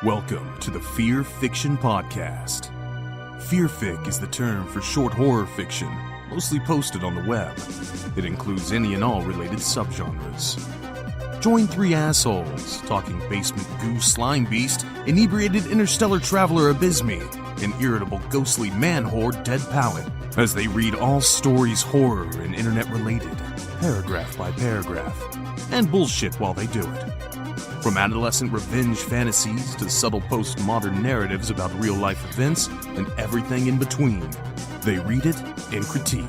Welcome to the Fearfic Podcast. Fearfic is the term for short horror fiction, mostly posted on the web. It includes any and all related subgenres. Join three assholes talking basement goo Slimebeast, inebriated interstellar traveler Abysmii, and irritable ghostly man-horde Dead Palette, as they read all stories horror and internet-related, paragraph by paragraph, and bullshit while they do it. From adolescent revenge fantasies to subtle postmodern narratives about real-life events and everything in between, they read it and critique.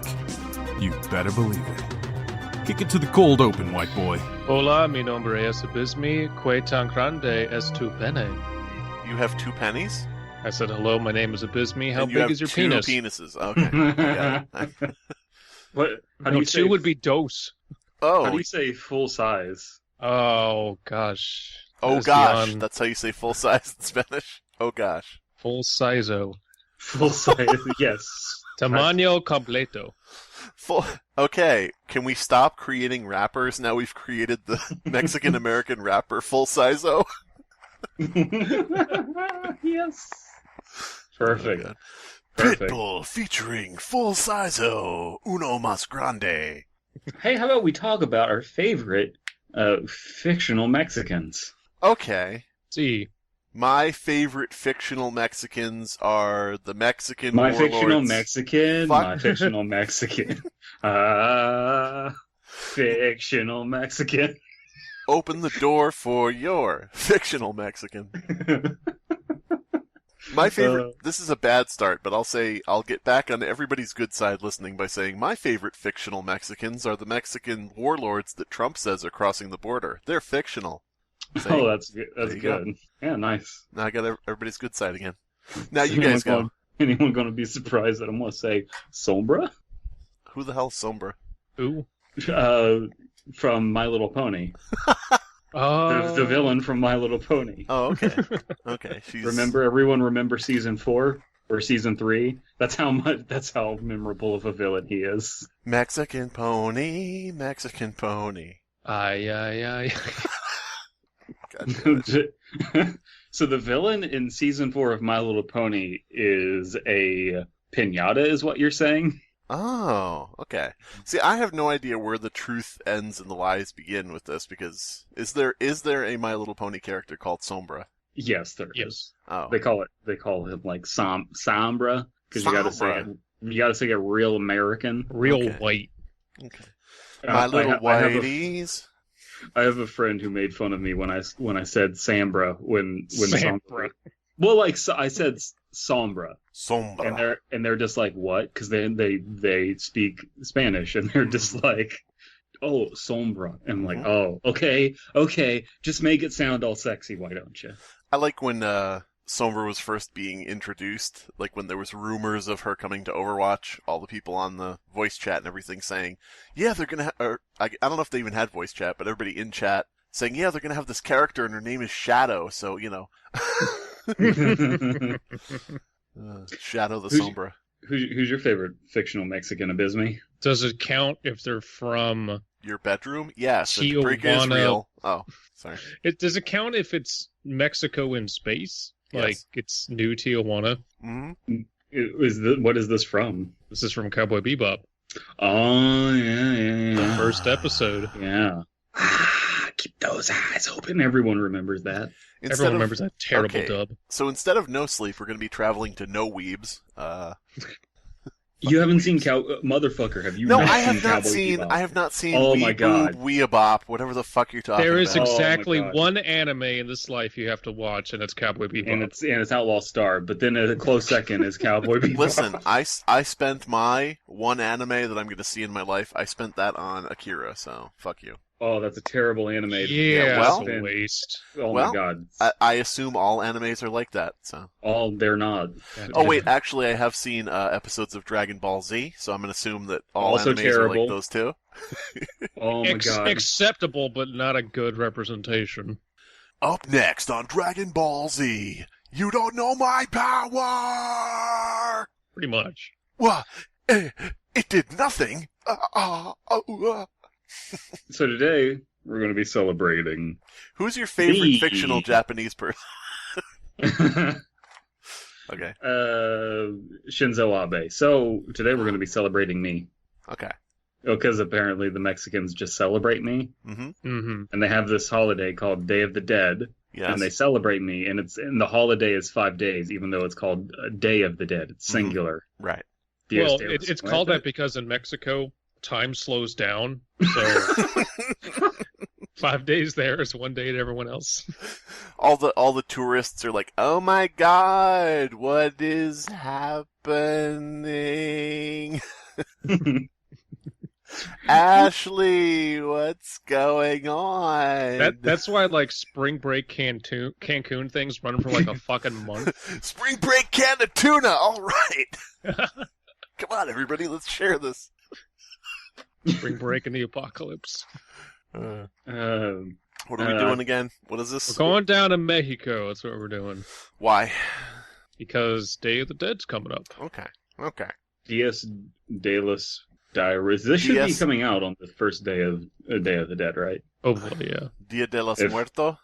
You better believe it. Kick it to the cold open, white boy. Hola, mi nombre es Abysmii, que tan grande es tu pene? You have 2 pennies? I said, hello, my name is Abysmii. How And big is your penis? You have 2 penises. Okay. What? How do No, you 2 say? would be dose. How do Oh, you say full size? Oh, gosh. oh That's gosh. beyond That's how you say full size in Spanish? Oh gosh. Full size-o. Full size, yes. Tamaño completo. Full. Okay, can we stop creating rappers? Now we've created the Mexican-American rapper Full Size-o. Yes. Perfect. Oh, God. Perfect. Pitbull featuring Full Size-o, Uno Mas Grande. Hey, how about we talk about our favorite fictional Mexicans? Okay. See, My favorite fictional Mexicans are the Mexican My warlords. fictional Mexican. Fuck. My fictional Mexican. Fictional Mexican. Open the door for your fictional Mexican. My favorite, this is a bad start, but I'll get back on everybody's good side listening by saying my favorite fictional Mexicans are the Mexican warlords that Trump says are crossing the border. They're fictional. See? Oh, that's good. That's There you go. good. Yeah, nice. Now I got everybody's good side again. Now you guys go. Anyone going to be surprised that I'm going to say Sombra? Who the hell's Sombra? ooh. From My Little Pony. Oh. The villain from My Little Pony. Oh, okay. Okay. She's... Everyone remember season 4 or season 3? That's how memorable of a villain he is. Mexican pony, Mexican pony. Ay. God damn it. So the villain in season 4 of My Little Pony is a piñata, is what you're saying? Oh, okay. See, I have no idea where the truth ends and the lies begin with this, because is there a My Little Pony character called Sombra? Yes, there is. Yes. Oh. They call him like Sombra because you got to say it real American. Real Okay. white. Okay. My little I have whiteies. I have a friend who made fun of me when I said Sambra when Sambra. Well, like I said Sombra, Sombra. and they're just like, what? Because they speak Spanish and they're just like, oh, Sombra. And I'm like, oh, okay, just make it sound all sexy, why don't you? I like when Sombra was first being introduced, like when there was rumors of her coming to Overwatch, all the people on the voice chat and everything saying, yeah, they're gonna I don't know if they even had voice chat, but everybody in chat saying, yeah, they're gonna have this character and her name is Shadow, so, you know. Shadow the Sombra. Who's your favorite fictional Mexican, Abysmii? Does it count if they're from... Your bedroom? Yes. Tijuana. Breaker is real. Oh, sorry. Does it count if it's Mexico in space? Yes. Like, it's New Tijuana? Mm-hmm. What is this from? This is from Cowboy Bebop. Oh, yeah. The first episode. Yeah. Keep those eyes open. Everyone remembers that. Everyone remembers that terrible okay. dub. So instead of No Sleep, we're going to be traveling to No Weebs. You haven't seen Motherfucker, have you? No, not I have seen not Cowboy seen. Bebop? I have not seen. Oh my God. Weeabop, whatever the fuck you're talking There is about. exactly God. one anime in this life you have to watch, and it's Cowboy Bebop. And it's Outlaw Star, but then a close second is Cowboy Bebop. Listen, I spent my one anime that I'm going to see in my life. I spent that on Akira, so fuck you. Oh, that's a terrible anime. Yeah, well- it's a waste. Oh well, my God. I assume all animes are like that. So. They're not. Oh wait, actually, I have seen episodes of Dragon Ball Z, so I'm going to assume that all Also animes are terrible. like those too. Oh my God. Acceptable, but not a good representation. Up next on Dragon Ball Z, you don't know my power. Pretty much. What? It did nothing. So today we're going to be celebrating. Who's your favorite Me. fictional Japanese person? Okay. Shinzo Abe. So today we're going to be celebrating me. Okay. Because apparently the Mexicans just celebrate me. Mm-hmm. And they have this holiday called Day of the Dead. Yes. And they celebrate me, and the holiday is 5 days, even though it's called Day of the Dead. It's singular. Right. Well, it's called that because in Mexico, time slows down. So 5 days there is 1 day to everyone else. All the tourists are like, "Oh my God, what is happening?" Ashley, what's going on? That's why like spring break Cancun things run for like a fucking month. Spring break can of tuna. All right. Come on, everybody, let's share this. Spring break in the apocalypse. What are we doing again? What is this? We're going down to Mexico. That's what we're doing. Why? Because Day of the Dead's coming up. Okay. Dias de los Diaries. This should be coming out on the first day of Day of the Dead, right? Hopefully, yeah. Dia de los Muertos?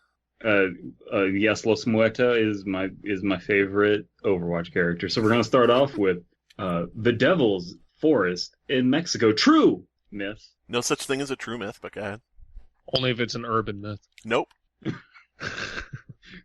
Yes, Los Muertos is my favorite Overwatch character. So we're going to start off with the Devil's Forest in Mexico. True myth. No such thing as a true myth, but go ahead. Only if it's an urban myth. Nope.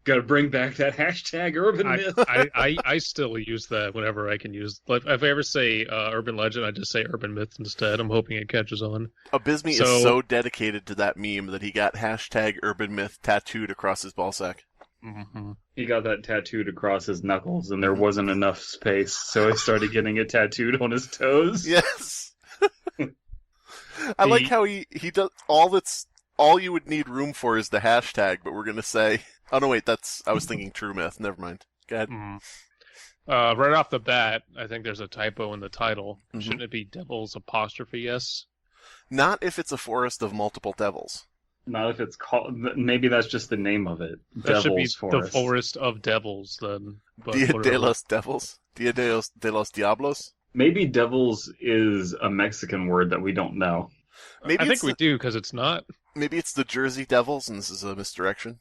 Got to bring back that hashtag urban myth. I still use that whenever I can use. Like, if I ever say urban legend, I just say urban myth instead. I'm hoping it catches on. Abysmii is so dedicated to that meme that he got hashtag urban myth tattooed across his ballsack. Mm-hmm. He got that tattooed across his knuckles, and there wasn't enough space, so he started getting it tattooed on his toes. Yes. I like how he does all you would need room for is the hashtag, but we're gonna say, oh no, wait, I was thinking true myth. Never mind. Go ahead. Right off the bat, I think there's a typo in the title. Mm-hmm. Shouldn't it be Devil's apostrophe S? Not if it's a forest of multiple devils. Not if it's called. Maybe that's just the name of it. That should be Forest. the Forest of Devils, then. Dia de los Devils? Dia de los Diablos? Maybe devils is a Mexican word that we don't know. Maybe I think we do, because it's not. Maybe it's the Jersey Devils, and this is a misdirection.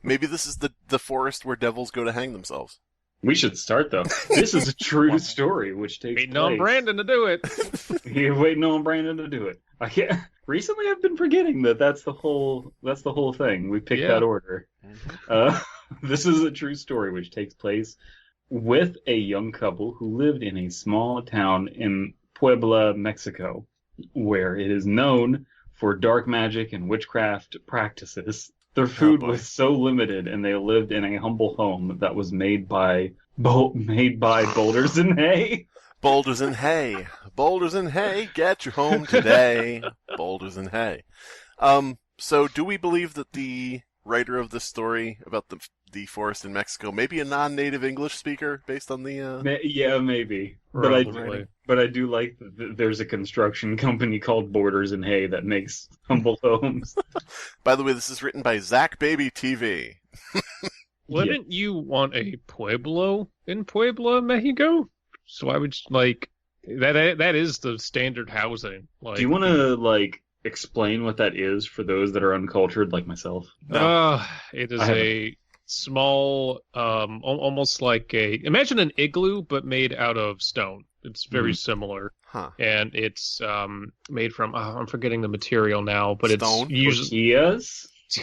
Maybe this is the forest where devils go to hang themselves. We should start, though. This is a true story, which takes waiting on Brandon to do it. You're waiting on Brandon to do it. Recently, I've been forgetting that's the whole thing. We picked that order. This is a true story, which takes place with a young couple who lived in a small town in Puebla, Mexico, where it is known for dark magic and witchcraft practices. Their food was so limited, and they lived in a humble home that was made by boulders and hay. Boulders and hay. Boulders and hay, get your home today. Boulders and hay. So do we believe that the writer of this story about the forest in Mexico may be a non-native English speaker based on the... Yeah, maybe. Probably. But I do like that there's a construction company called Borders and Hay that makes humble homes. By the way, this is written by ZakBabyTV. Wouldn't you want a pueblo in Puebla, Mexico? So I would that is the standard housing. Like, do you want to explain what that is for those that are uncultured like myself? No. It is a small, almost like imagine an igloo but made out of stone. It's very similar, and it's made from I'm forgetting the material now, but stone? It's usually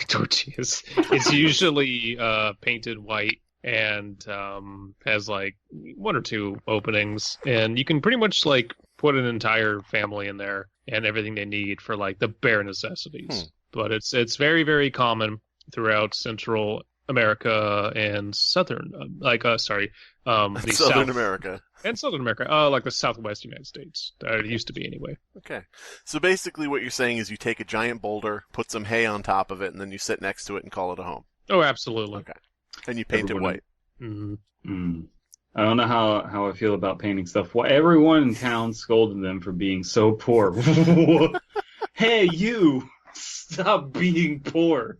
tortillas. It's usually painted white and has like one or two openings, and you can pretty much put an entire family in there and everything they need for the bare necessities. But it's very, very common throughout Central America and Southern Southern America. And Southern America, like the Southwest United States. It used to be anyway. Okay. So basically what you're saying is you take a giant boulder, put some hay on top of it, and then you sit next to it and call it a home. Oh, absolutely. Okay. And you paint it white. Mm-hmm. I don't know how I feel about painting stuff. Well, everyone in town scolded them for being so poor. Hey, you! Stop being poor.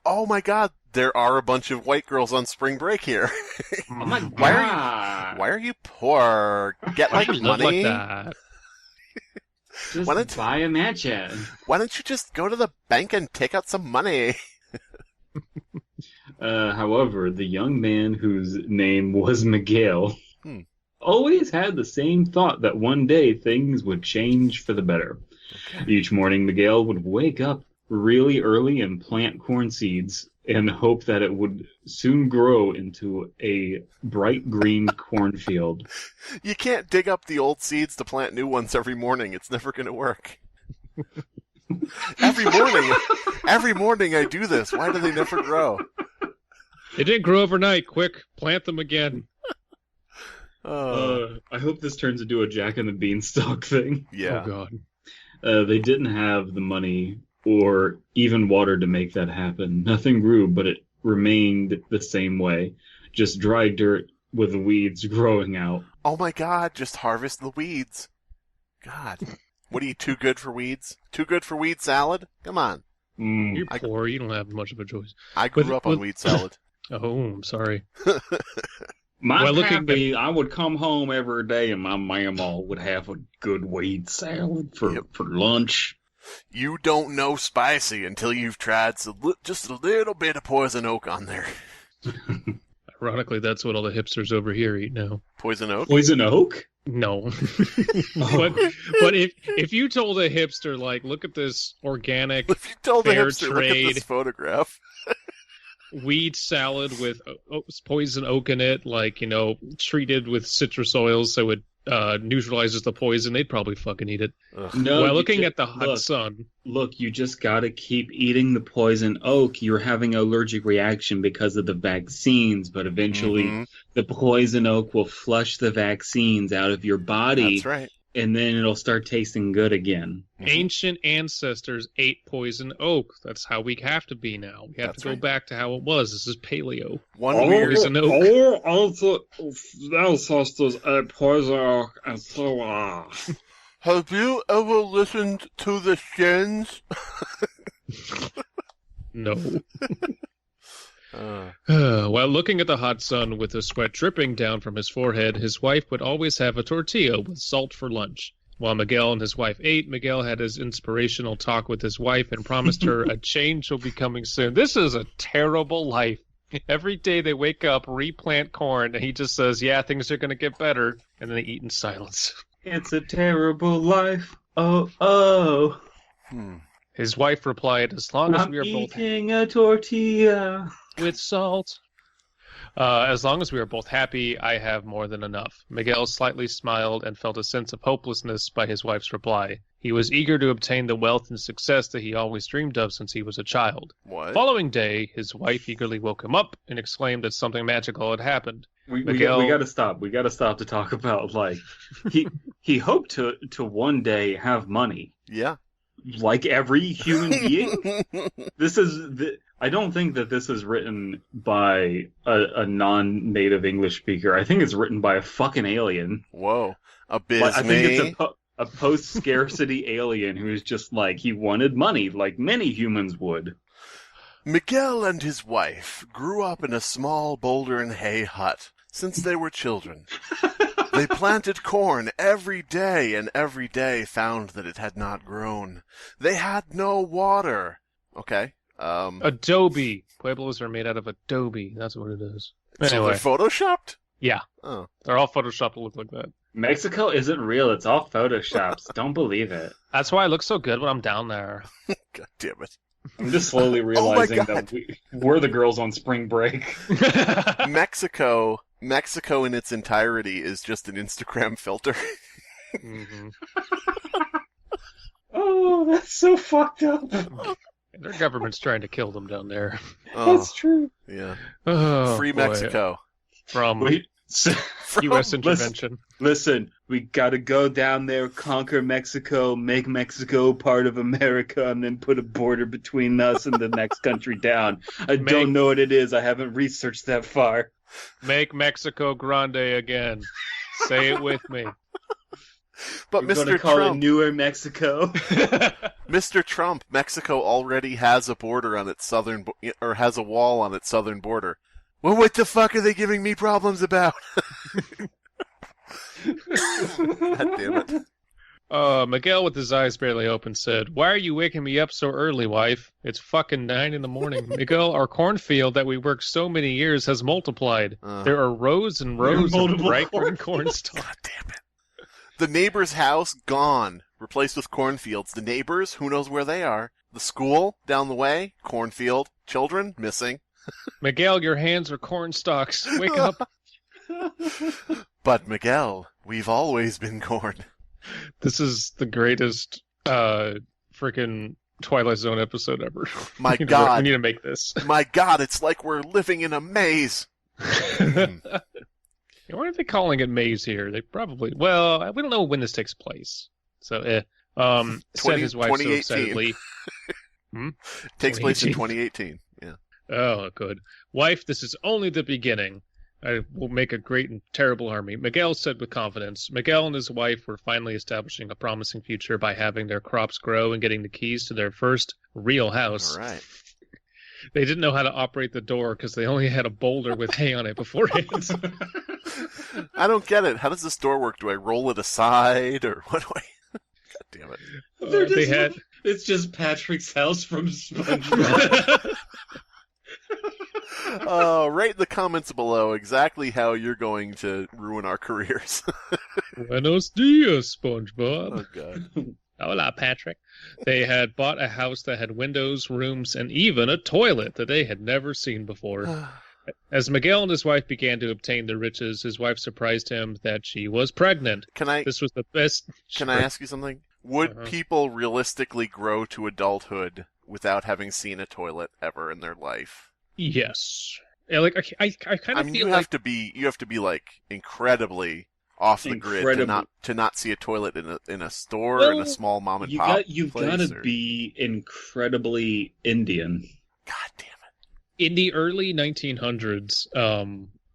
Oh my God, there are a bunch of white girls on spring break here. Oh my God! Why are you poor? Get money. Like that? Just buy a mansion. Why don't you just go to the bank and take out some money? However, the young man whose name was Miguel always had the same thought that one day things would change for the better. Okay. Each morning, Miguel would wake up really early and plant corn seeds and hope that it would soon grow into a bright green cornfield. You can't dig up the old seeds to plant new ones every morning. It's never going to work. Every morning I do this. Why do they never grow? They didn't grow overnight. Quick, plant them again. I hope this turns into a Jack and the Beanstalk thing. Yeah. Oh, God. They didn't have the money or even water to make that happen. Nothing grew, but it remained the same way. Just dry dirt with weeds growing out. Oh my God, just harvest the weeds. God. What are you, too good for weeds? Too good for weed salad? Come on. You're poor. You don't have much of a choice. I grew up on weed salad. Oh, I'm sorry. I would come home every day and my mama would have a good weed salad for lunch. You don't know spicy until you've tried just a little bit of poison oak on there. Ironically, that's what all the hipsters over here eat now. Poison oak? Poison oak? No. But if you told a hipster, like, look at this organic, if you told fair a hipster, trade look at this photograph. Weed salad with poison oak in it, like, treated with citrus oils so it neutralizes the poison, they'd probably fucking eat it. No, while looking at the hot sun. Look, you just gotta keep eating the poison oak. You're having an allergic reaction because of the vaccines, but eventually the poison oak will flush the vaccines out of your body. That's right. And then it'll start tasting good again. Ancient ancestors ate poison oak. That's how we have to be now. We have to go back to how it was. This is paleo. Poison oak. All ancestors ate poison oak and so on. Have you ever listened to the Shins? No. While looking at the hot sun with the sweat dripping down from his forehead, his wife would always have a tortilla with salt for lunch. While Miguel and his wife ate, Miguel had his inspirational talk with his wife and promised her a change will be coming soon. This is a terrible life. Every day they wake up, replant corn, and he just says, yeah, things are going to get better, and then they eat in silence. It's a terrible life. Oh. His wife replied, as long as we are both eating a tortilla with salt. As long as we are both happy, I have more than enough. Miguel slightly smiled and felt a sense of hopelessness by his wife's reply. He was eager to obtain the wealth and success that he always dreamed of since he was a child. What? Following day, his wife eagerly woke him up and exclaimed that something magical had happened. We got to stop. We got to stop to talk about, like, he hoped to one day have money. Yeah. Like every human being. I don't think that this is written by a non-native English speaker. I think it's written by a fucking alien. Whoa. Abysmii. I think it's a post-scarcity alien who's just like, he wanted money, like many humans would. Miguel and his wife grew up in a small boulder and hay hut since they were children. They planted corn every day, and every day found that it had not grown. They had no water. Okay. Adobe. Pueblos are made out of adobe. That's what it is. So Anyway. they're photoshopped? Yeah. Oh. They're all photoshopped to look like that. Mexico isn't real. It's all photoshops. Don't believe it. That's why I look so good when I'm down there. God damn it. I'm just slowly realizing that we're the girls on spring break. Mexico in its entirety is just an Instagram filter. Mm-hmm. Oh, that's so fucked up. Their government's trying to kill them down there. Oh, that's true. Yeah. Oh, Free boy. Mexico. From U.S. intervention. Listen, we gotta go down there, conquer Mexico, make Mexico part of America, and then put a border between us and the next country down. I don't know what it is. I haven't researched that far. Make Mexico grande again. Say it with me. But We're Mr. call Trump, it Newer Mexico. Mr. Trump, Mexico already has a border on its southern, or has a wall on its southern border. Well, what the fuck are they giving me problems about? God damn it. Miguel, with his eyes barely open, said, "Why are you waking me up so early, wife? It's fucking 9 in the morning. Miguel, our cornfield that we worked so many years has multiplied. There are rows and rows of bright green corn stalks." God damn it. The neighbor's house, gone. Replaced with cornfields. The neighbors, who knows where they are. The school, down the way, cornfield. Children, missing. Miguel, your hands are corn stalks. Wake up. But, Miguel, we've always been corn. This is the greatest freaking Twilight Zone episode ever. My God. We need to make this. My God, it's like we're living in a maze. Why are they calling it maze here? They probably... Well, we don't know when this takes place. So, said his wife so excitedly. Takes place in 2018. Yeah. Oh, good. Wife, this is only the beginning. I will make a great and terrible army. Miguel said with confidence. Miguel and his wife were finally establishing a promising future by having their crops grow and getting the keys to their first real house. All right. They didn't know how to operate the door because they only had a boulder with hay on it beforehand. I don't get it. How does this door work? Do I roll it aside or what do I... God damn it. It's just Patrick's house from SpongeBob. Write in the comments below exactly how you're going to ruin our careers. Buenos dias, SpongeBob. Oh, God. Hola, Patrick. They had bought a house that had windows, rooms, and even a toilet that they had never seen before. As Miguel and his wife began to obtain their riches, his wife surprised him that she was pregnant. This was the best... Can I ask you something? Would people realistically grow to adulthood without having seen a toilet ever in their life? Yes. Yeah, like I kind of feel you have to be like incredibly off the grid to not see a toilet in a store or in a small mom and pop. You've got to be incredibly Indian. God damn it! In the early 1900s,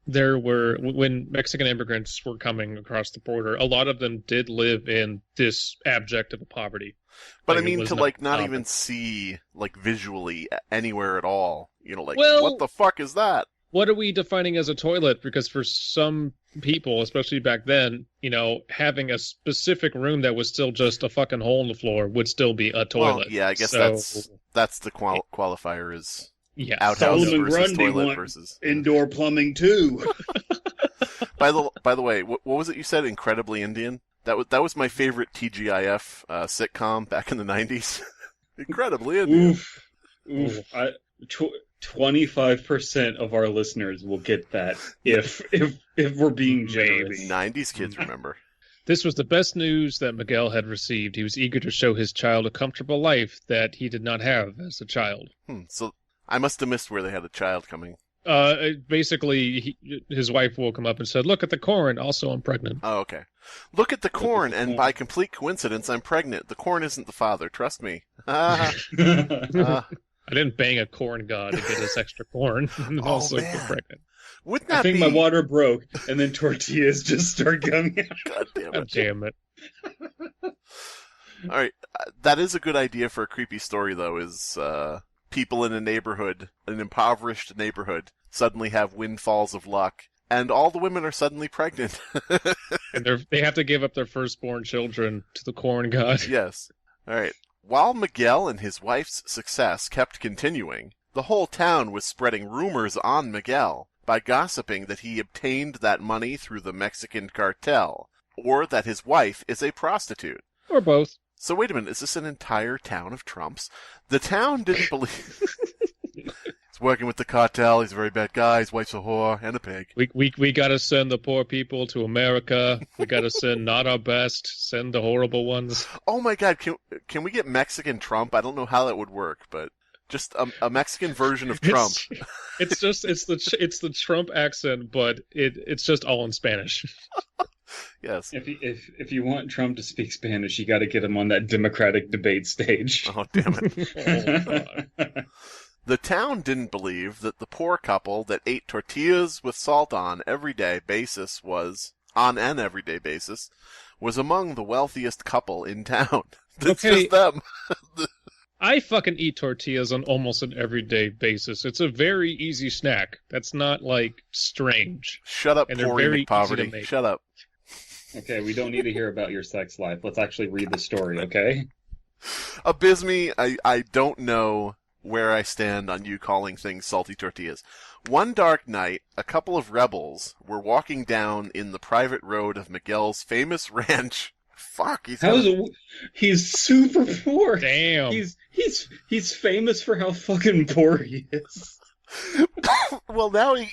there were, when Mexican immigrants were coming across the border, a lot of them did live in this abject of a poverty. But like, I mean, to like not even see like visually anywhere at all. You know, like what the fuck is that? What are we defining as a toilet? Because for some people, especially back then, you know, having a specific room that was still just a fucking hole in the floor would still be a toilet. Well, yeah, I guess that's the qualifier is outhouse Solomon versus Grundy toilet versus indoor plumbing too. By the way, what was it you said? Incredibly Indian. That was my favorite TGIF sitcom back in the 90s. Incredibly Indian. Oof. 25% of our listeners will get that if we're being generous. 90s kids remember. This was the best news that Miguel had received. He was eager to show his child a comfortable life that he did not have as a child. So I must have missed where they had a child coming. Basically, his wife woke him up and said, "Look at the corn. Also, I'm pregnant." Oh, okay. Look at the corn, and by complete coincidence, I'm pregnant. The corn isn't the father. Trust me. I didn't bang a corn god to get us extra corn and also get pregnant. Wouldn't that I think my water broke, and then tortillas just start coming out. God damn it. God damn it. All right. That is a good idea for a creepy story, though, is people in a neighborhood, an impoverished neighborhood, suddenly have windfalls of luck, and all the women are suddenly pregnant. And they have to give up their firstborn children to the corn god. Yes. All right. While Miguel and his wife's success kept continuing, the whole town was spreading rumors on Miguel by gossiping that he obtained that money through the Mexican cartel, or that his wife is a prostitute. Or both. So wait a minute, is this an entire town of Trumps? The town didn't believe... He's working with the cartel, he's a very bad guy, his wife's a whore, and a pig. We gotta send the poor people to America. We gotta send not our best, send the horrible ones. Oh my god, can we get Mexican Trump? I don't know how that would work, but just a Mexican version of Trump. It's the Trump accent, but it's just all in Spanish. Yes. If you want Trump to speak Spanish, you got to get him on that Democratic debate stage. Oh damn it! Oh, the town didn't believe that the poor couple that ate tortillas with salt on an everyday basis was among the wealthiest couple in town. It's just them. I fucking eat tortillas on almost an everyday basis. It's a very easy snack. That's not, like, strange. Shut up, poor poverty. Shut up. Okay, we don't need to hear about your sex life. Let's actually read the story, okay? Abysmii, I don't know where I stand on you calling things salty tortillas. One dark night, a couple of rebels were walking down in the private road of Miguel's famous ranch. Fuck, he's super poor. Damn. He's famous for how fucking poor he is. Well, now he...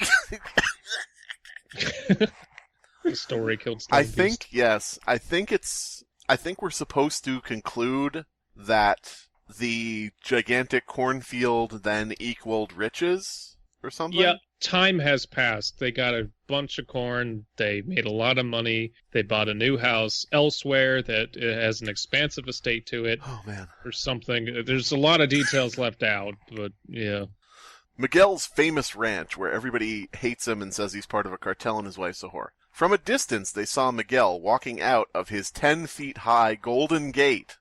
The story killed Slimebeast. I think, yes. I think we're supposed to conclude that the gigantic cornfield then equaled riches or something? Yeah, time has passed. They got a bunch of corn. They made a lot of money. They bought a new house elsewhere that has an expansive estate to it. Oh, man. Or something. There's a lot of details left out, but yeah. Miguel's famous ranch, where everybody hates him and says he's part of a cartel and his wife's a whore. From a distance, they saw Miguel walking out of his 10-feet-high golden gate.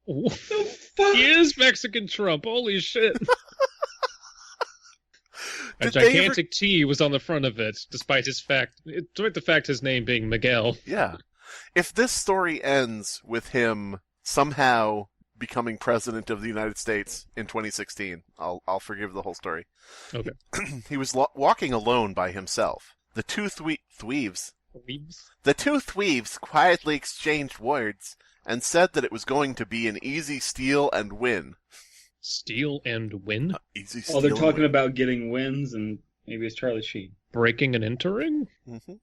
What the fuck? He is Mexican Trump. Holy shit. A gigantic T was on the front of it, despite the fact his name being Miguel. Yeah. If this story ends with him somehow becoming president of the United States in 2016, I'll forgive the whole story. Okay. He was walking alone by himself. The two thieves quietly exchanged words and said that it was going to be an easy steal and win. Steal and win? Easy steal. Oh, they're talking about getting wins, and maybe it's Charlie Sheen. Breaking and entering? Mm-hmm.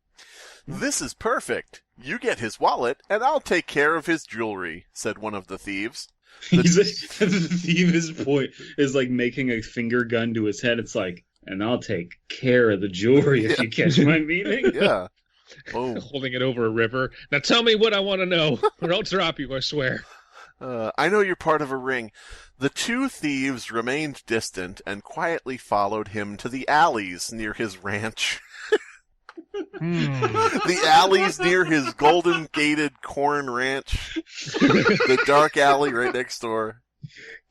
This is perfect. You get his wallet, and I'll take care of his jewelry, said one of the thieves. The thieves' point is like making a finger gun to his head. It's like, and I'll take care of the jewelry if you catch my meaning. Yeah. Boom. Holding it over a river. Now tell me what I want to know, or I'll drop you, I swear. I know you're part of a ring. The two thieves remained distant and quietly followed him to the alleys near his ranch. The alleys near his golden-gated corn ranch. The dark alley right next door.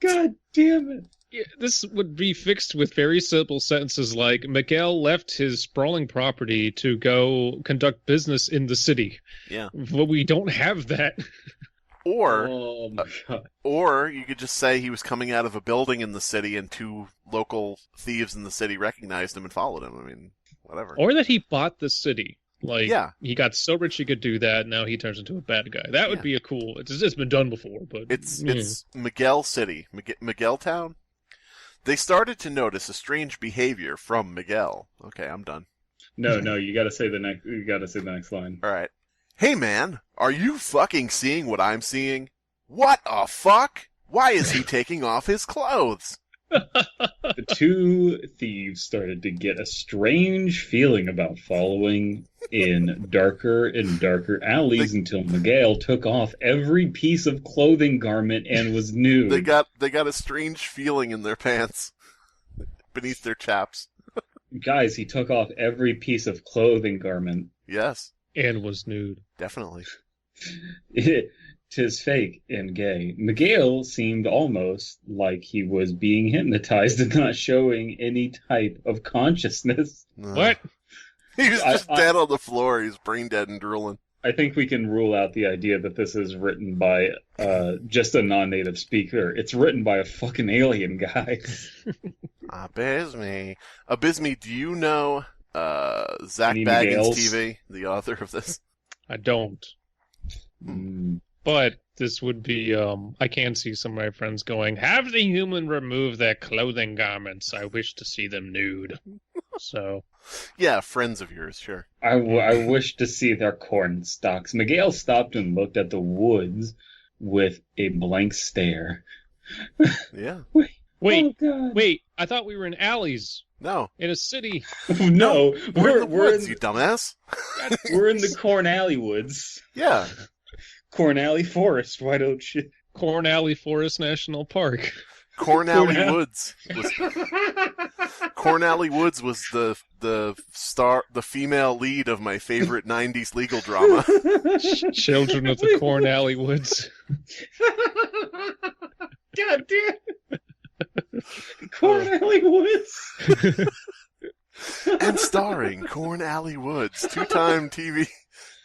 God damn it. Yeah, this would be fixed with very simple sentences like, Miguel left his sprawling property to go conduct business in the city. Yeah. But we don't have that. Or you could just say he was coming out of a building in the city and two local thieves in the city recognized him and followed him. I mean, whatever. Or that he bought the city. Like, yeah. He got so rich he could do that, now he turns into a bad guy. That would be a cool... It's been done before, but... It's Miguel City. Miguel Town? They started to notice a strange behavior from Miguel. Okay, I'm done. No, you gotta say the next line. Alright. Hey man, are you fucking seeing what I'm seeing? What a fuck? Why is he taking off his clothes? The two thieves started to get a strange feeling about following in darker and darker alleys until Miguel took off every piece of clothing garment and was nude. They got a strange feeling in their pants beneath their chaps. Guys, he took off every piece of clothing garment. Yes. And was nude. Definitely. 'Tis fake and gay. Miguel seemed almost like he was being hypnotized and not showing any type of consciousness. What? He was just dead on the floor. He's brain dead and drooling. I think we can rule out the idea that this is written by just a non-native speaker. It's written by a fucking alien guy. Abysmii. Abysmii, do you know ZakBabyTV, the author of this? I don't. But this would be, I can see some of my friends going, have the human remove their clothing garments. I wish to see them nude. So. Yeah, friends of yours, sure. I wish to see their corn stalks. Miguel stopped and looked at the woods with a blank stare. Yeah. Wait, oh God. Wait, I thought we were in alleys. No. In a city. No, we're in the woods, you dumbass. We're in the Corn Alley woods. Yeah. Corn Alley Forest, why don't you? Corn Alley Forest National Park. Corn Alley Woods. Corn Alley Woods was the female lead of my favorite 90s legal drama. Children of the Corn Alley Woods. God damn. Corn Alley Woods. And starring Corn Alley Woods, two-time TV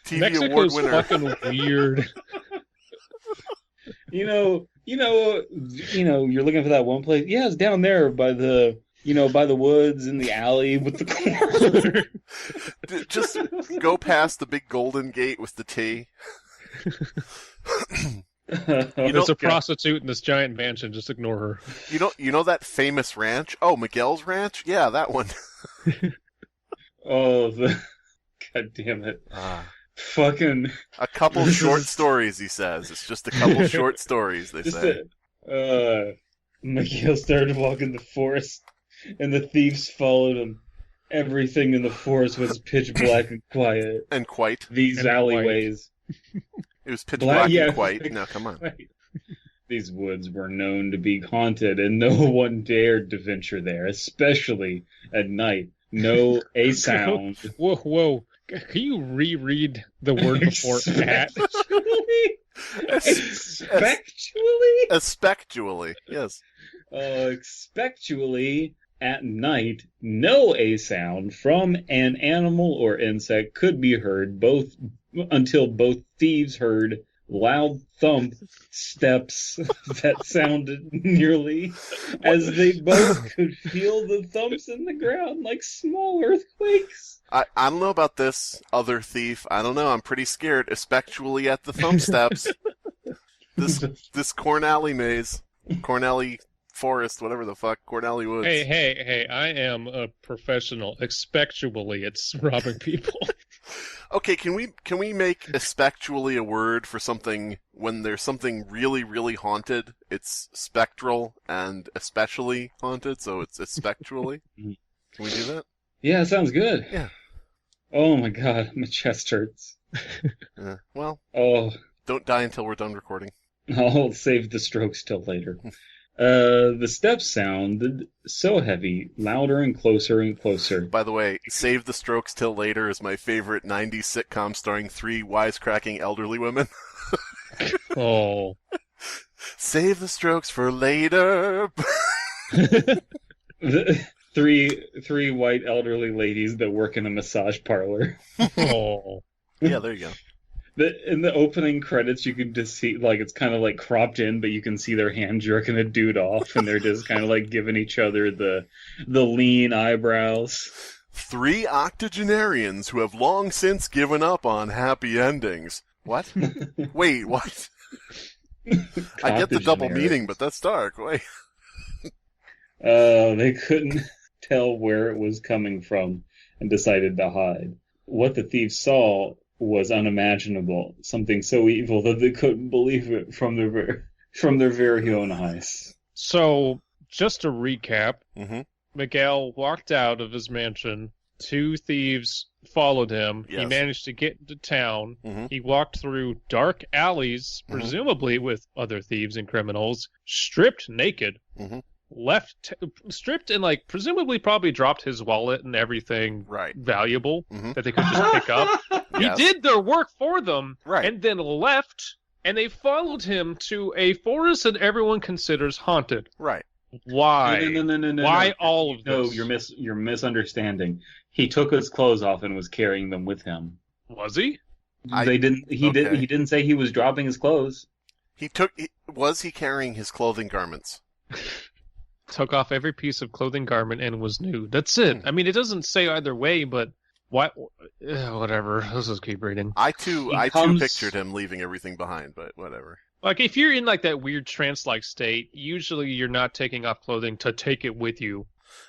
TV Mexico's award winner. fucking weird. You're looking for that one place. Yeah, it's down there by the woods in the alley with the corn. Just go past the big golden gate with the T. There's a prostitute in this giant mansion. Just ignore her. You know that famous ranch? Oh, Miguel's Ranch? Yeah, that one. God damn it. Fucking... A couple short stories, he says. It's just a couple short stories, they say. Miguel started walking the forest, and the thieves followed him. Everything in the forest was pitch black and quiet. And quite. These alleyways. It was pitch black and quite. Now, come on. These woods were known to be haunted, and no one dared to venture there, especially at night. No a sound. Whoa. Can you reread the word before at? Espectually, yes. Expectually, at night, no a sound from an animal or insect could be heard until both thieves heard loud thump steps that sounded nearly as they both could feel the thumps in the ground like small earthquakes. I don't know about this other thief. I don't know. I'm pretty scared, especially at the thump steps. This corn alley maze. Corn alley forest, whatever the fuck. Corn alley woods. Hey, I am a professional. Expectually, it's robbing people. Okay, can we make espectually a word for something when there's something really, really haunted? It's spectral and especially haunted, so it's espectually. Can we do that? Yeah, it sounds good. Yeah. Oh my god, my chest hurts. Well, don't die until we're done recording. I'll save the strokes till later. The steps sounded so heavy, louder and closer and closer. By the way, Save the Strokes Till Later is my favorite 90s sitcom starring 3 wisecracking elderly women. Oh. Save the strokes for later. Three white elderly ladies that work in a massage parlor. Oh. Yeah, there you go. In the opening credits, you can just see, like, it's kind of like cropped in, but you can see their hand jerking a dude off, and they're just kind of like giving each other the lean eyebrows. 3 octogenarians who have long since given up on happy endings. What? Wait, what? I get the double meaning, but that's dark. Wait. They couldn't tell where it was coming from and decided to hide. What the thieves saw was unimaginable, something so evil that they couldn't believe it from their very own eyes. So, just to recap, Miguel walked out of his mansion. 2 thieves followed him. Yes. He managed to get into town. He walked through dark alleys, presumably with other thieves and criminals, stripped naked, stripped and, like, presumably probably dropped his wallet and everything valuable that they could just pick up. Yes. He did their work for them, and then left, and they followed him to a forest that everyone considers haunted. Right. Why? No. Why all of this? No, you're misunderstanding. He took his clothes off and was carrying them with him. Was he? He didn't say he was dropping his clothes. Was he carrying his clothing garments? Took off every piece of clothing garment and was nude. That's it. I mean, it doesn't say either way, but whatever. Let's just keep reading. I too pictured him leaving everything behind, but whatever. Like, if you're in, like, that weird trance-like state, usually you're not taking off clothing to take it with you.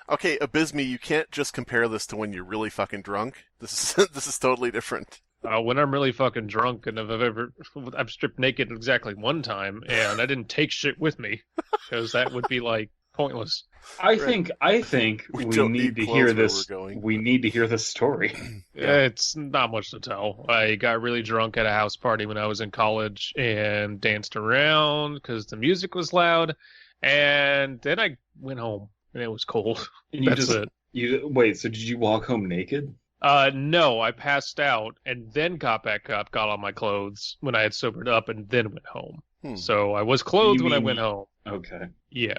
Okay, Abysmii, you can't just compare this to when you're really fucking drunk. This is totally different. When I'm really fucking drunk, and I've stripped naked exactly one time, and I didn't take shit with me, because that would be, like, pointless. I think we need to hear this. We need to hear this story. Yeah. It's not much to tell. I got really drunk at a house party when I was in college and danced around because the music was loud, and then I went home and it was cold. And That's it. Wait, so did you walk home naked? No, I passed out and then got back up, got on my clothes when I had sobered up, and then went home. So I was clothed when I went home. Okay. Yeah.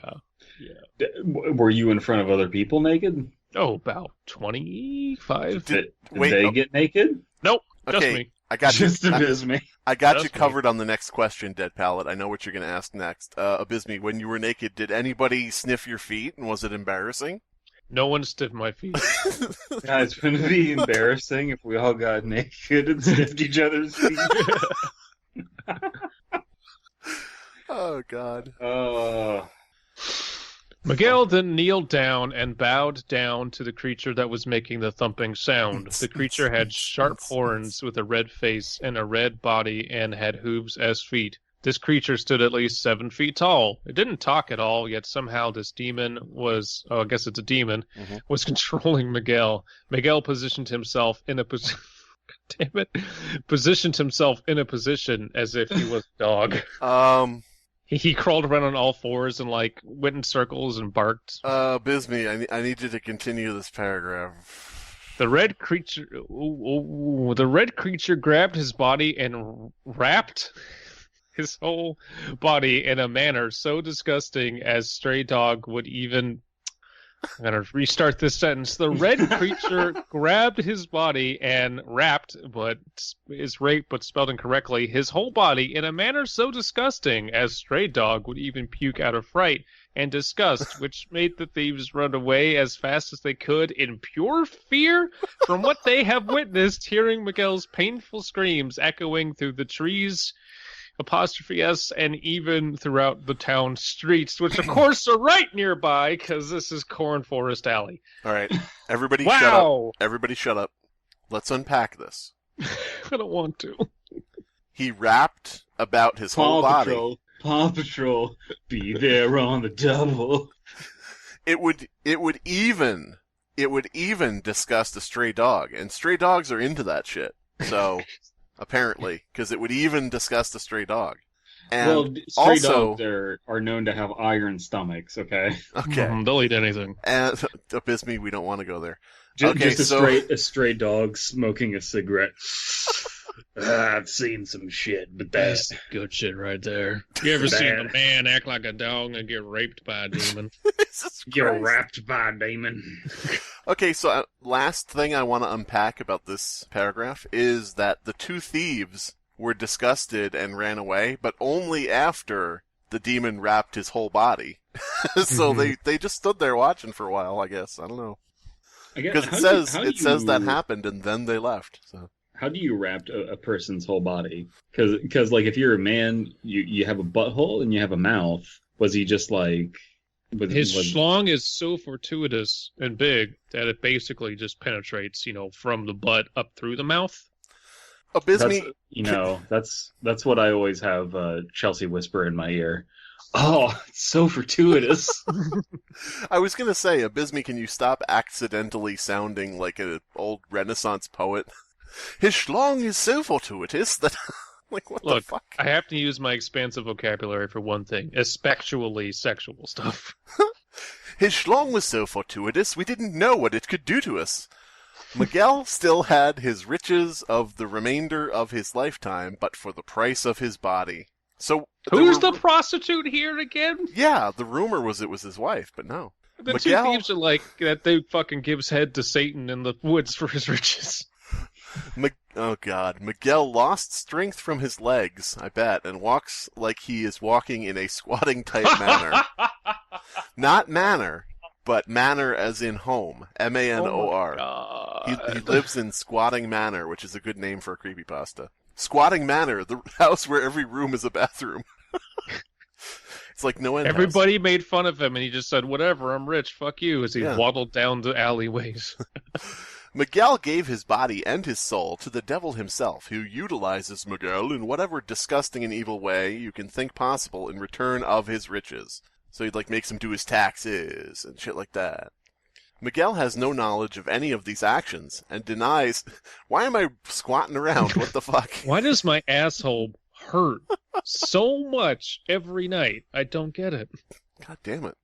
Were you in front of other people naked? Oh, about 25. Did they get naked? Nope, just me. I got you. Just Abysmii. I got That's you covered on the next question, Dead Pallet. I know what you're going to ask next. Abysmii, when you were naked, did anybody sniff your feet, and was it embarrassing? No one stiffed my feet. Yeah, it's going to be embarrassing if we all got naked and sniffed each other's feet. Oh, God. Miguel then kneeled down and bowed down to the creature that was making the thumping sound. The creature had sharp horns with a red face and a red body and had hooves as feet. This creature stood at least 7 feet tall. It didn't talk at all, yet somehow this demon was, I guess it's a demon, was controlling Miguel. Miguel positioned himself in a position, positioned himself in a position as if he was a dog. He crawled around on all fours and went in circles and barked. Abysmii, I need you to continue this paragraph. The red creature grabbed his body and wrapped his whole body in a manner so disgusting as stray dog would even... I'm going to restart this sentence. The red creature grabbed his body and raped, but is raped, but spelled incorrectly, his whole body in a manner so disgusting as stray dog would even puke out of fright and disgust, which made the thieves run away as fast as they could in pure fear from what they have witnessed, hearing Miguel's painful screams echoing through the trees, apostrophe S, and even throughout the town streets, which of course are right nearby because this is Corn Forest Alley. All right, everybody Wow. shut up. Everybody shut up. Let's unpack this. I don't want to. He rapped about his whole body. Paw Patrol, be there on the double. It would even disgust a stray dog, and stray dogs are into that shit. So apparently, because it would even disgust a stray dog. And well, stray also, dogs are known to have iron stomachs. Okay. Okay. They'll eat anything. And Abysmii, we don't want to go there. Just a stray dog smoking a cigarette. I've seen some shit, but That's good shit right there. You ever seen a man act like a dog and get raped by a demon? You're wrapped by a demon. Okay, so last thing I want to unpack about this paragraph is that the two thieves were disgusted and ran away, but only after the demon wrapped his whole body. So they just stood there watching for a while, I guess. I don't know. Because it says that happened and then they left. So. How do you wrap a person's whole body? Because if you're a man, you have a butthole and you have a mouth. Was he just his schlong is so fortuitous and big that it basically just penetrates, from the butt up through the mouth? Abysmii, that's what I always have Chelsea whisper in my ear. Oh, it's so fortuitous. I was going to say, Abysmii, can you stop accidentally sounding like an old Renaissance poet? His schlong is so fortuitous that... what the fuck? I have to use my expansive vocabulary for one thing, especially sexual stuff. His schlong was so fortuitous, we didn't know what it could do to us. Miguel still had his riches of the remainder of his lifetime, but for the price of his body. So who's the prostitute here again? Yeah, the rumor was it was his wife, but no. The two thieves are that they fucking gives head to Satan in the woods for his riches. Oh god, Miguel lost strength from his legs, I bet, and walks like he is walking in a squatting type manner. Not manner, but manor as in home. M-A-N-O-R. He lives in Squatting Manor, which is a good name for a creepypasta. Squatting Manor, the house where every room is a bathroom. It's like no end. Everybody made fun of him, and he just said, "Whatever, I'm rich. Fuck you," as he waddled down the alleyways. Miguel gave his body and his soul to the devil himself, who utilizes Miguel in whatever disgusting and evil way you can think possible in return of his riches. So he'd makes him do his taxes and shit like that. Miguel has no knowledge of any of these actions and denies... Why am I squatting around? What the fuck? Why does my asshole hurt so much every night? I don't get it. God damn it.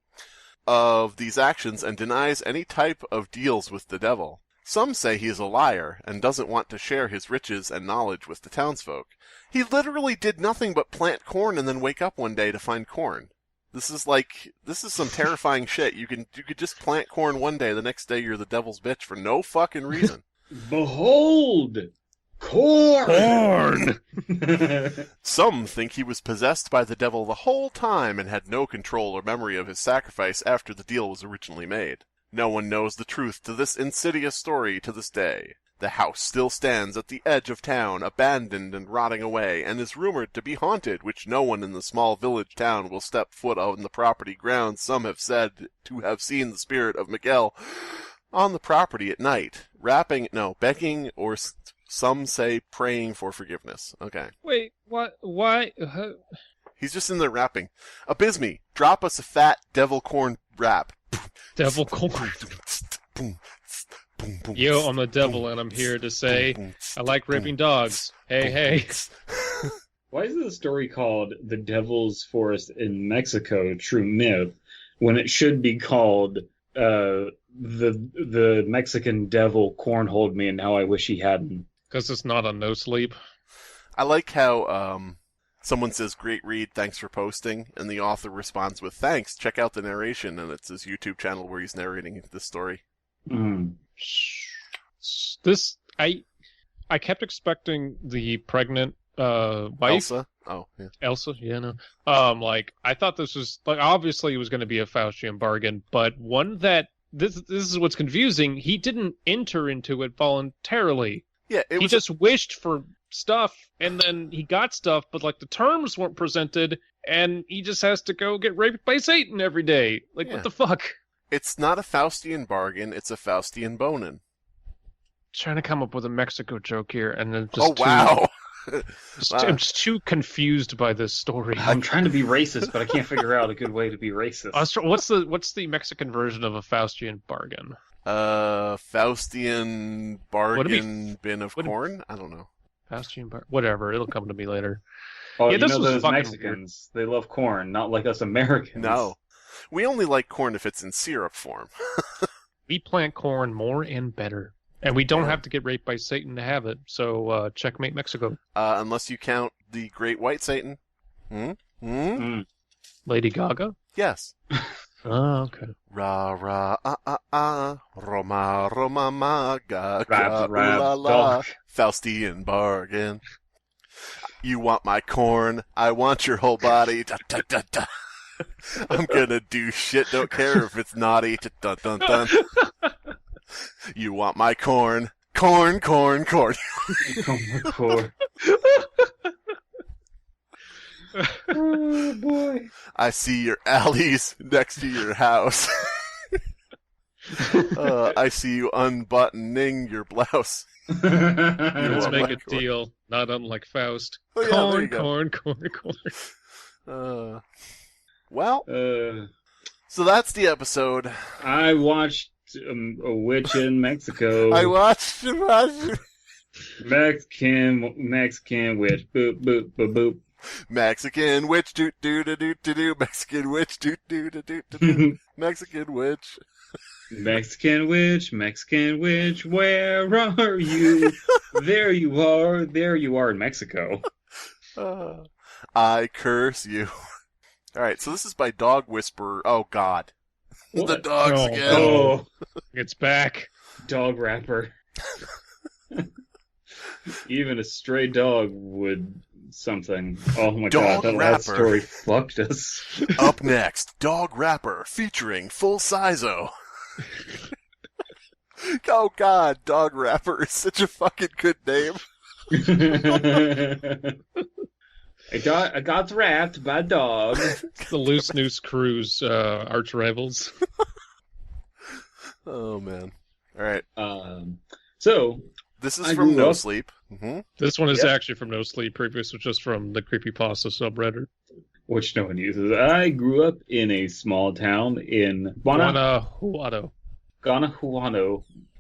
Of these actions and denies any type of deals with the devil. Some say he is a liar and doesn't want to share his riches and knowledge with the townsfolk. He literally did nothing but plant corn and then wake up one day to find corn. This is some terrifying shit. You could just plant corn one day, the next day you're the devil's bitch for no fucking reason. Behold Corn! Some think he was possessed by the devil the whole time and had no control or memory of his sacrifice after the deal was originally made. No one knows the truth to this insidious story to this day. The house still stands at the edge of town, abandoned and rotting away, and is rumored to be haunted, which no one in the small village town will step foot on the property grounds. Some have said to have seen the spirit of Miguel on the property at night, begging, or some say praying for forgiveness. Okay. Wait, what? Why? He's just in there rapping. Abysmii, drop us a fat devil corn rap. Devil corn. Yo, I'm the devil, and I'm here to say I like raping dogs. Hey. Why is the story called The Devil's Forest in Mexico, True Myth, when it should be called the Mexican devil cornholed me and now I wish he hadn't? Because it's not on No Sleep. I like how someone says, "Great read, thanks for posting," and the author responds with, "Thanks, check out the narration," and it's his YouTube channel where he's narrating this story. This, I kept expecting the pregnant wife. Elsa? Oh, yeah. Elsa? Yeah, no. I thought this was, obviously it was going to be a Faustian bargain, but one that, this is what's confusing, he didn't enter into it voluntarily. Yeah, he just wished for stuff, and then he got stuff, but the terms weren't presented, and he just has to go get raped by Satan every day. What the fuck? It's not a Faustian bargain, it's a Faustian bonin. Trying to come up with a Mexico joke here, and then just wow. I'm just too confused by this story. I'm trying to be racist, but I can't figure out a good way to be racist. What's the Mexican version of a Faustian bargain? Faustian bargain bin of corn? I don't know. Faustian bargain? Whatever, it'll come to me later. Oh, yeah, this was those Mexicans, weird. They love corn, not like us Americans. No. We only like corn if it's in syrup form. We plant corn more and better. And we don't have to get raped by Satan to have it, so checkmate Mexico. Unless you count the Great White Satan. Lady Gaga? Yes. Oh, okay. Ra ra Roma Roma ma ga ga la la Faustian bargain. You want my corn, I want your whole body. Da, da, da, da. I'm gonna do shit, don't care if it's naughty. Dun, dun, dun. You want my corn. Corn. Oh my God. Oh boy. I see your alleys next to your house. I see you unbuttoning your blouse. Let's make a deal, not unlike Faust. Oh, yeah, corn. Well, so that's the episode. I watched a witch in Mexico. I watched Mexican witch. Boop boop boop boop. Mexican witch doot doot doot doot. Mexican witch doot doot doot doot. Mexican witch. Mexican witch, where are you? There you are in Mexico. I curse you. Alright, so this is by Dog Whisperer. Oh, God. What? The dogs again. Oh, it's back. Dog rapper. Even a stray dog would something. Oh my Dog God, that story fucked us. Up next, Dog Rapper featuring Full Sizo. Oh God, Dog Rapper is such a fucking good name. I got wrapped by a dog. It's the Loose Noose Crew's arch rivals. Oh man! All right. So this is from No Sleep. Mm-hmm. This one is actually from No Sleep. Previous was just from the Creepypasta subreddit, which no one uses. I grew up in a small town in Guanajuato,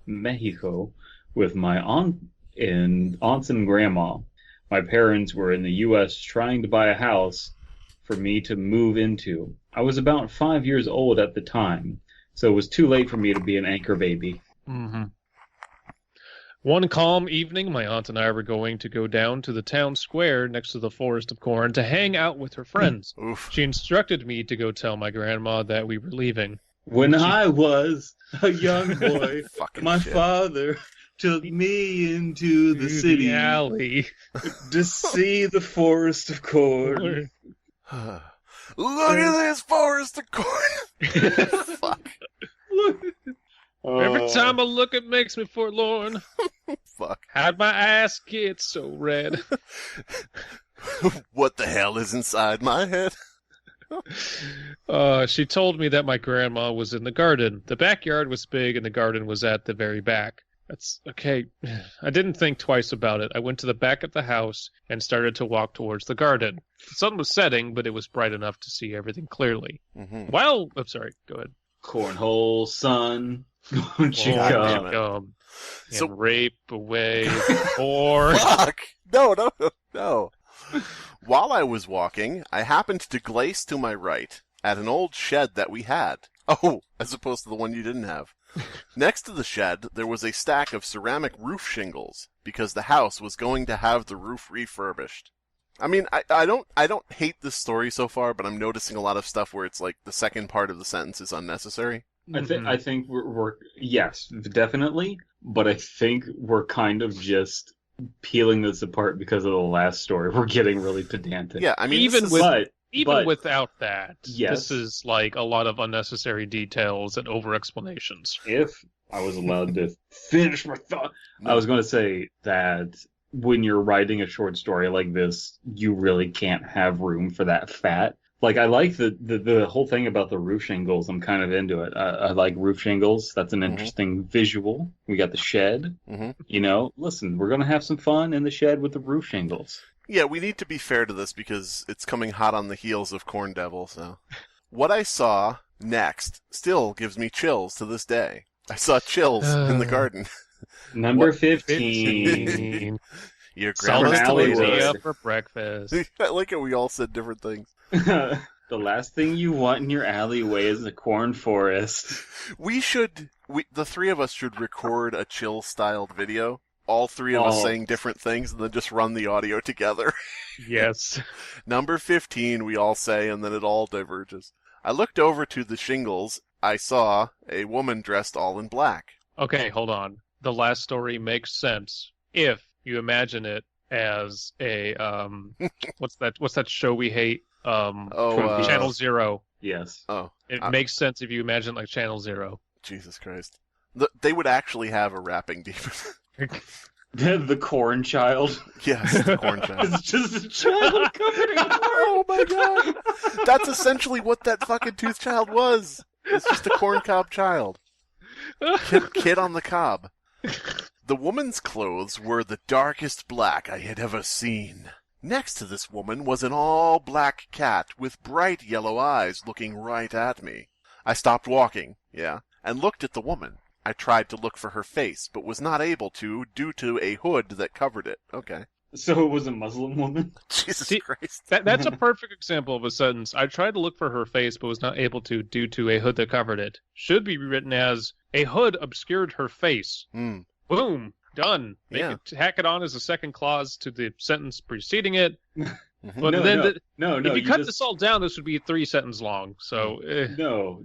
Mexico, with my aunts and grandma. My parents were in the U.S. trying to buy a house for me to move into. I was about 5 years old at the time, so it was too late for me to be an anchor baby. Mm-hmm. One calm evening, my aunt and I were going to go down to the town square next to the Forest of Corn to hang out with her friends. She instructed me to go tell my grandma that we were leaving. When I was a young boy, my father took me into the city The alley. to see the forest of corn. Look at this forest of corn. Fuck. Every time I look, it makes me forlorn. Fuck. How'd my ass get so red? What the hell is inside my head? She told me that my grandma was in the garden. The backyard was big and the garden was at the very back. That's okay. I didn't think twice about it. I went to the back of the house and started to walk towards the garden. The sun was setting, but it was bright enough to see everything clearly. Mm-hmm. Well, I'm sorry. Go ahead. Cornhole, son. Won't you God come? damn it. Come and So- rape away or Fuck! No. While I was walking, I happened to glace to my right at an old shed that we had. Oh, as opposed to the one you didn't have. Next to the shed, there was a stack of ceramic roof shingles, because the house was going to have the roof refurbished. I mean, I don't hate this story so far, but I'm noticing a lot of stuff where it's like the second part of the sentence is unnecessary. I think we're yes, definitely, but I think we're kind of just peeling this apart because of the last story. We're getting really pedantic. Yeah, I mean, Even this is, with- Even But- without that, Yes. this is like a lot of unnecessary details and over-explanations. If I was allowed to finish my thought, I was going to say that when you're writing a short story like this, you really can't have room for that fat. Like, I like the whole thing about the roof shingles. I'm kind of into it. I like roof shingles. That's an interesting visual. We got the shed. Mhm. You know, listen, we're going to have some fun in the shed with the roof shingles. Yeah, we need to be fair to this because it's coming hot on the heels of Corn Devil, so. What I saw next still gives me chills to this day. I saw chills in the garden. Number What? 15. Your Saw grandma's this Alley tomatoes. lady was- up for breakfast. I like how we all said different things. The last thing you want in your alleyway is a corn forest. The three of us should record a chill-styled video. All three of us Oh. saying different things and then just run the audio together. Yes. Number 15, we all say, and then it all diverges. I looked over to the shingles. I saw a woman dressed all in black. Okay, hold on. The last story makes sense if you imagine it as a what's that show we hate? From Channel Zero. Yes. Oh, It makes sense if you imagine like Channel Zero. Jesus Christ. They would actually have a rapping demon. The corn child. Yes, the corn child. It's just a child covered in corn. Oh my god! That's essentially what that fucking tooth child was. It's just a corn cob child. Kid on the cob. The woman's clothes were the darkest black I had ever seen. Next to this woman was an all-black cat with bright yellow eyes looking right at me. I stopped walking, and looked at the woman. I tried to look for her face, but was not able to due to a hood that covered it. Okay. So it was a Muslim woman? Jesus See, Christ. That's a perfect example of a sentence. I tried to look for her face, but was not able to due to a hood that covered it. Should be written as a hood obscured her face. Hmm. Boom. Done. Hack it on as a second clause to the sentence preceding it. But if you cut this all down, this would be 3 sentences long. So No,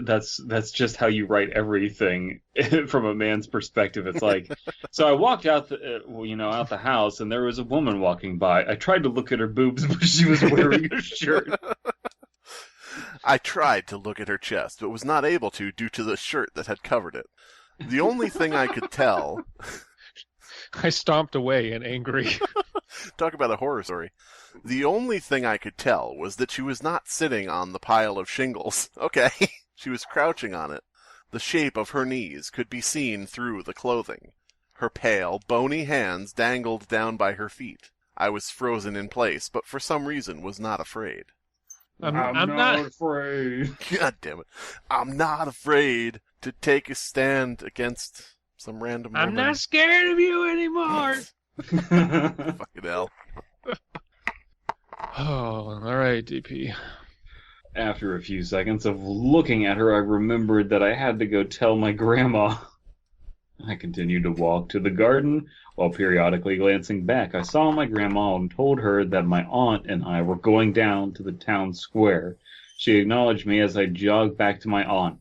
that's just how you write everything from a man's perspective. It's like, so I walked out the house, and there was a woman walking by. I tried to look at her boobs, but she was wearing a shirt. I tried to look at her chest, but was not able to due to the shirt that had covered it. The only thing I could tell... I stomped away in angry. Talk about a horror story. The only thing I could tell was that she was not sitting on the pile of shingles. Okay, she was crouching on it. The shape of her knees could be seen through the clothing. Her pale, bony hands dangled down by her feet. I was frozen in place, but for some reason was not afraid. I'm not afraid. God damn it. I'm not afraid to take a stand against some random woman. I'm not scared of you anymore. Fucking hell. Oh, all right, DP. After a few seconds of looking at her, I remembered that I had to go tell my grandma. I continued to walk to the garden, while periodically glancing back. I saw my grandma and told her that my aunt and I were going down to the town square. She acknowledged me as I jogged back to my aunt.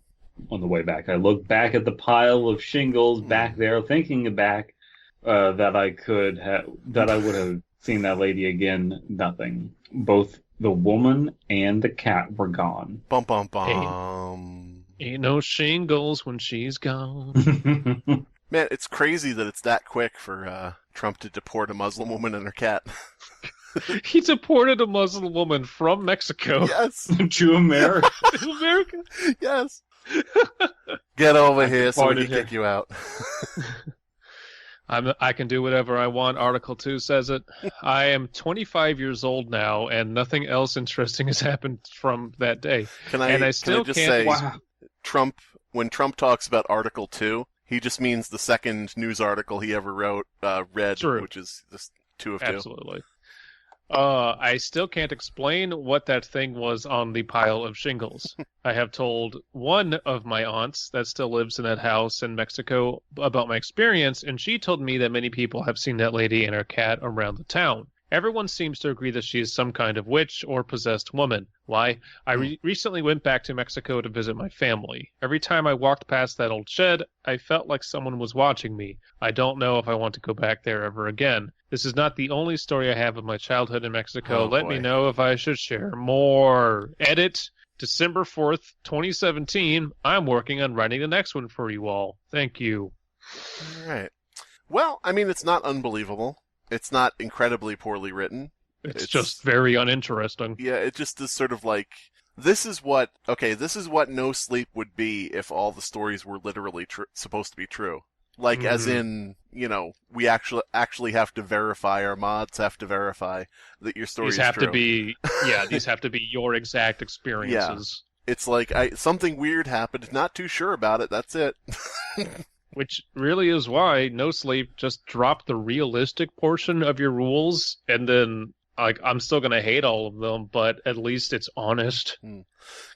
on the way back. I looked back at the pile of shingles back there, thinking back that I would have seen that lady again. Nothing. Both the woman and the cat were gone. Bum bum bum. Ain't no shingles when she's gone. Man, it's crazy that it's that quick for Trump to deport a Muslim woman and her cat. He deported a Muslim woman from Mexico. Yes. To America. To America. Yes. Get over here so we can deported kick you out. I can do whatever I want. Article 2 says it. I am 25 years old now, and nothing else interesting has happened from that day. Can I just can't say, Wow. when Trump talks about Article 2, he just means the second news article he ever wrote, read, True. which is just 2 of 2. Absolutely. I still can't explain what that thing was on the pile of shingles. I have told one of my aunts that still lives in that house in Mexico about my experience, and she told me that many people have seen that lady and her cat around the town. Everyone seems to agree that she is some kind of witch or possessed woman. Why? I recently went back to Mexico to visit my family. Every time I walked past that old shed, I felt like someone was watching me. I don't know if I want to go back there ever again. This is not the only story I have of my childhood in Mexico. Oh, Let boy. me know if I should share more. Edit, December 4th, 2017. I'm working on writing the next one for you all. Thank you. All right. Well, I mean, it's not unbelievable. It's not incredibly poorly written. It's just very uninteresting. Yeah, it just is sort of like, this is what No Sleep would be if all the stories were literally supposed to be true. Like, as in, we actually have to verify, our mods have to verify that your story is true. These have to be your exact experiences. Yeah. It's like, something weird happened, not too sure about it, that's it. Which really is why No Sleep just dropped the realistic portion of your rules, and then, I'm still gonna hate all of them, but at least it's honest.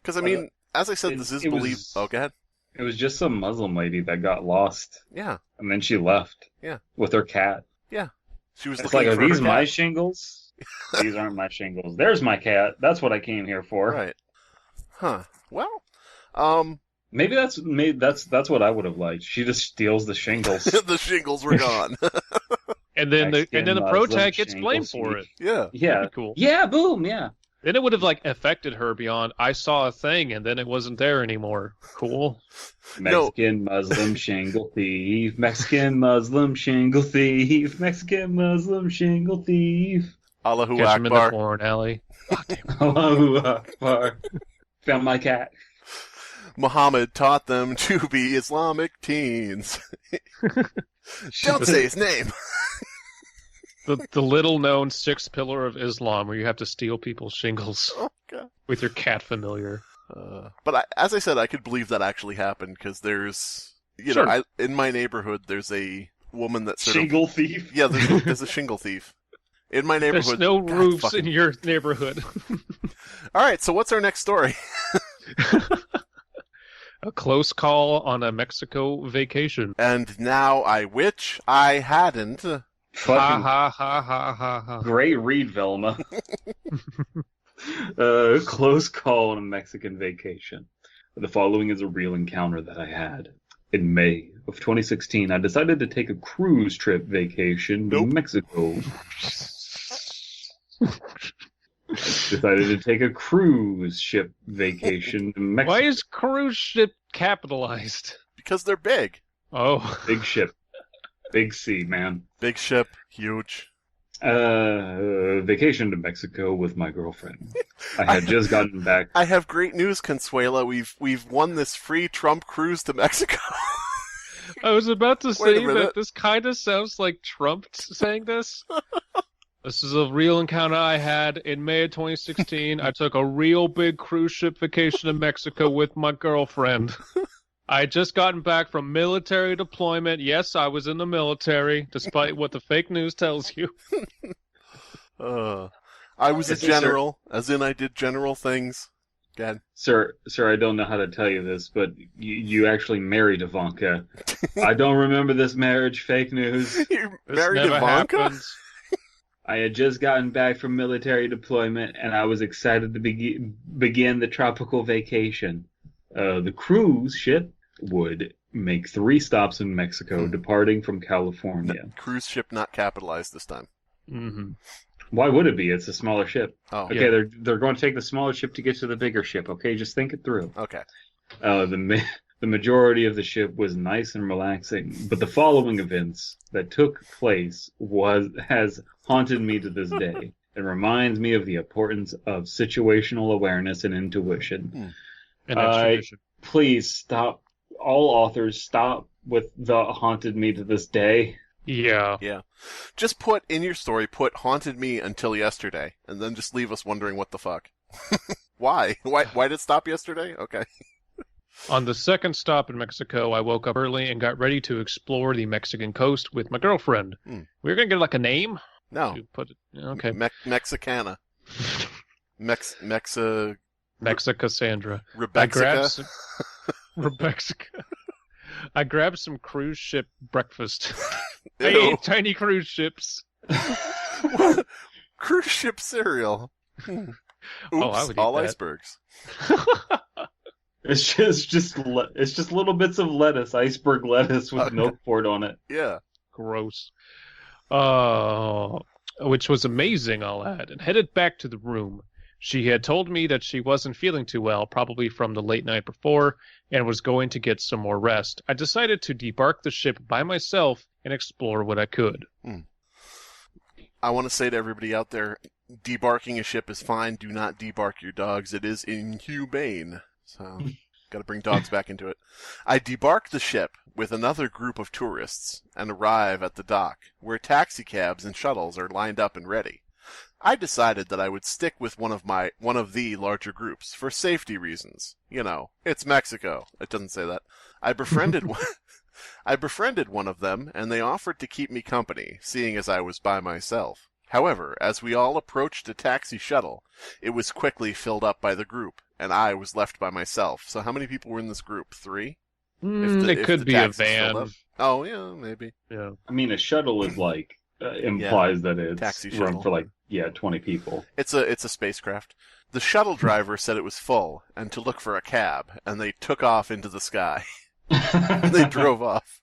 Because, I mean, as I said, this is believed... Oh, go ahead. It was just some Muslim lady that got lost. Yeah. And then she left. Yeah. With her cat. Yeah. She was It's looking like, for are these her my cat. shingles? These aren't my shingles. There's my cat. That's what I came here for. Right. Huh. Well, Maybe that's what I would have liked. She just steals the shingles. the shingles were gone. And then the Mexican pro Muslim tag gets blamed shingles. for it. Yeah. Yeah. Pretty cool. Yeah, boom, yeah. Then it would have affected her beyond I saw a thing and then it wasn't there anymore. Cool. Mexican Muslim shingle thief. Mexican Muslim shingle thief. Mexican Muslim shingle thief. Allahu Catch him in the Akbar. porn alley. Allahu Akbar. Found my cat. Muhammad taught them to be Islamic teens. Don't say his name. The little-known sixth pillar of Islam, where you have to steal people's shingles Oh, God. with your cat familiar. But as I said, I could believe that actually happened because there's, Sure. in my neighborhood, there's a woman that sort Shingle thief. of... Yeah, there's a shingle thief. In my neighborhood... There's no God roofs fucking- in your neighborhood. All right, so what's our next story? A close call on a Mexico vacation. And now I hadn't. Ha Fucking ha ha ha ha ha. great read, Velma. Close call on a Mexican vacation. The following is a real encounter that I had. In May of 2016, I decided to take a cruise trip vacation to Nope. Mexico. Decided to take a cruise ship vacation to Mexico. Why is cruise ship capitalized? Because they're big. Oh. Big ship. Big C, man. Big ship, huge. Vacation to Mexico with my girlfriend. I had just gotten back. I have great news, Consuela. We've won this free Trump cruise to Mexico. I was about to Wait a say minute. that this kind of sounds like Trump saying this. This is a real encounter I had in May of 2016. I took a real big cruise ship vacation to Mexico with my girlfriend. I had just gotten back from military deployment. Yes, I was in the military, despite what the fake news tells you. I was a Yes, sir. general, as in I did general things. Go ahead. Sir, I don't know how to tell you this, but you actually married Ivanka. I don't remember this marriage, fake news. You This married never Ivanka? happened. I had just gotten back from military deployment, and I was excited to begin the tropical vacation. The cruise ship would make 3 stops in Mexico, departing from California. Cruise ship not capitalized this time. Mm-hmm. Why would it be? It's a smaller ship. Oh, Okay, they're going to take the smaller ship to get to the bigger ship. Okay, just think it through. okay. The majority of the ship was nice and relaxing, but the following events that took place has haunted me to this day. It reminds me of the importance of situational awareness and intuition. And extradition. Please stop. All authors, stop with the haunted me to this day. Yeah. Yeah. Just put in your story, put haunted me until yesterday, and then just leave us wondering what the fuck. Why? Why did it stop yesterday? Okay. On the second stop in Mexico, I woke up early and got ready to explore the Mexican coast with my girlfriend. We were going to get like a name? No. Okay. Mexicana. Mexica Sandra. Rebecca. Rebecca. I grabbed some cruise ship breakfast. I Ew. ate tiny cruise ships. Cruise ship cereal. Oops, I would eat all that. icebergs. It's just little bits of lettuce, iceberg lettuce with milk poured on it. Yeah. Gross. Which was amazing, I'll add, and headed back to the room. She had told me that she wasn't feeling too well, probably from the late night before, and was going to get some more rest. I decided to debark the ship by myself and explore what I could. I want to say to everybody out there, debarking a ship is fine. Do not debark your dogs. It is inhumane. So, got to bring dogs back into it. I debark the ship with another group of tourists and arrive at the dock, where taxicabs and shuttles are lined up and ready. I decided that I would stick with one of the larger groups for safety reasons. You know, it's Mexico. It doesn't say that. I befriended one of them, and they offered to keep me company, seeing as I was by myself. However, as we all approached a taxi shuttle, it was quickly filled up by the group, and I was left by myself. So how many people were in this group? 3? It could be a van. Oh, yeah, maybe. Yeah. I mean, a shuttle is like implies that it's taxi room shuttle. for 20 people. It's a spacecraft. The shuttle driver said it was full, and to look for a cab, and they took off into the sky. They drove off.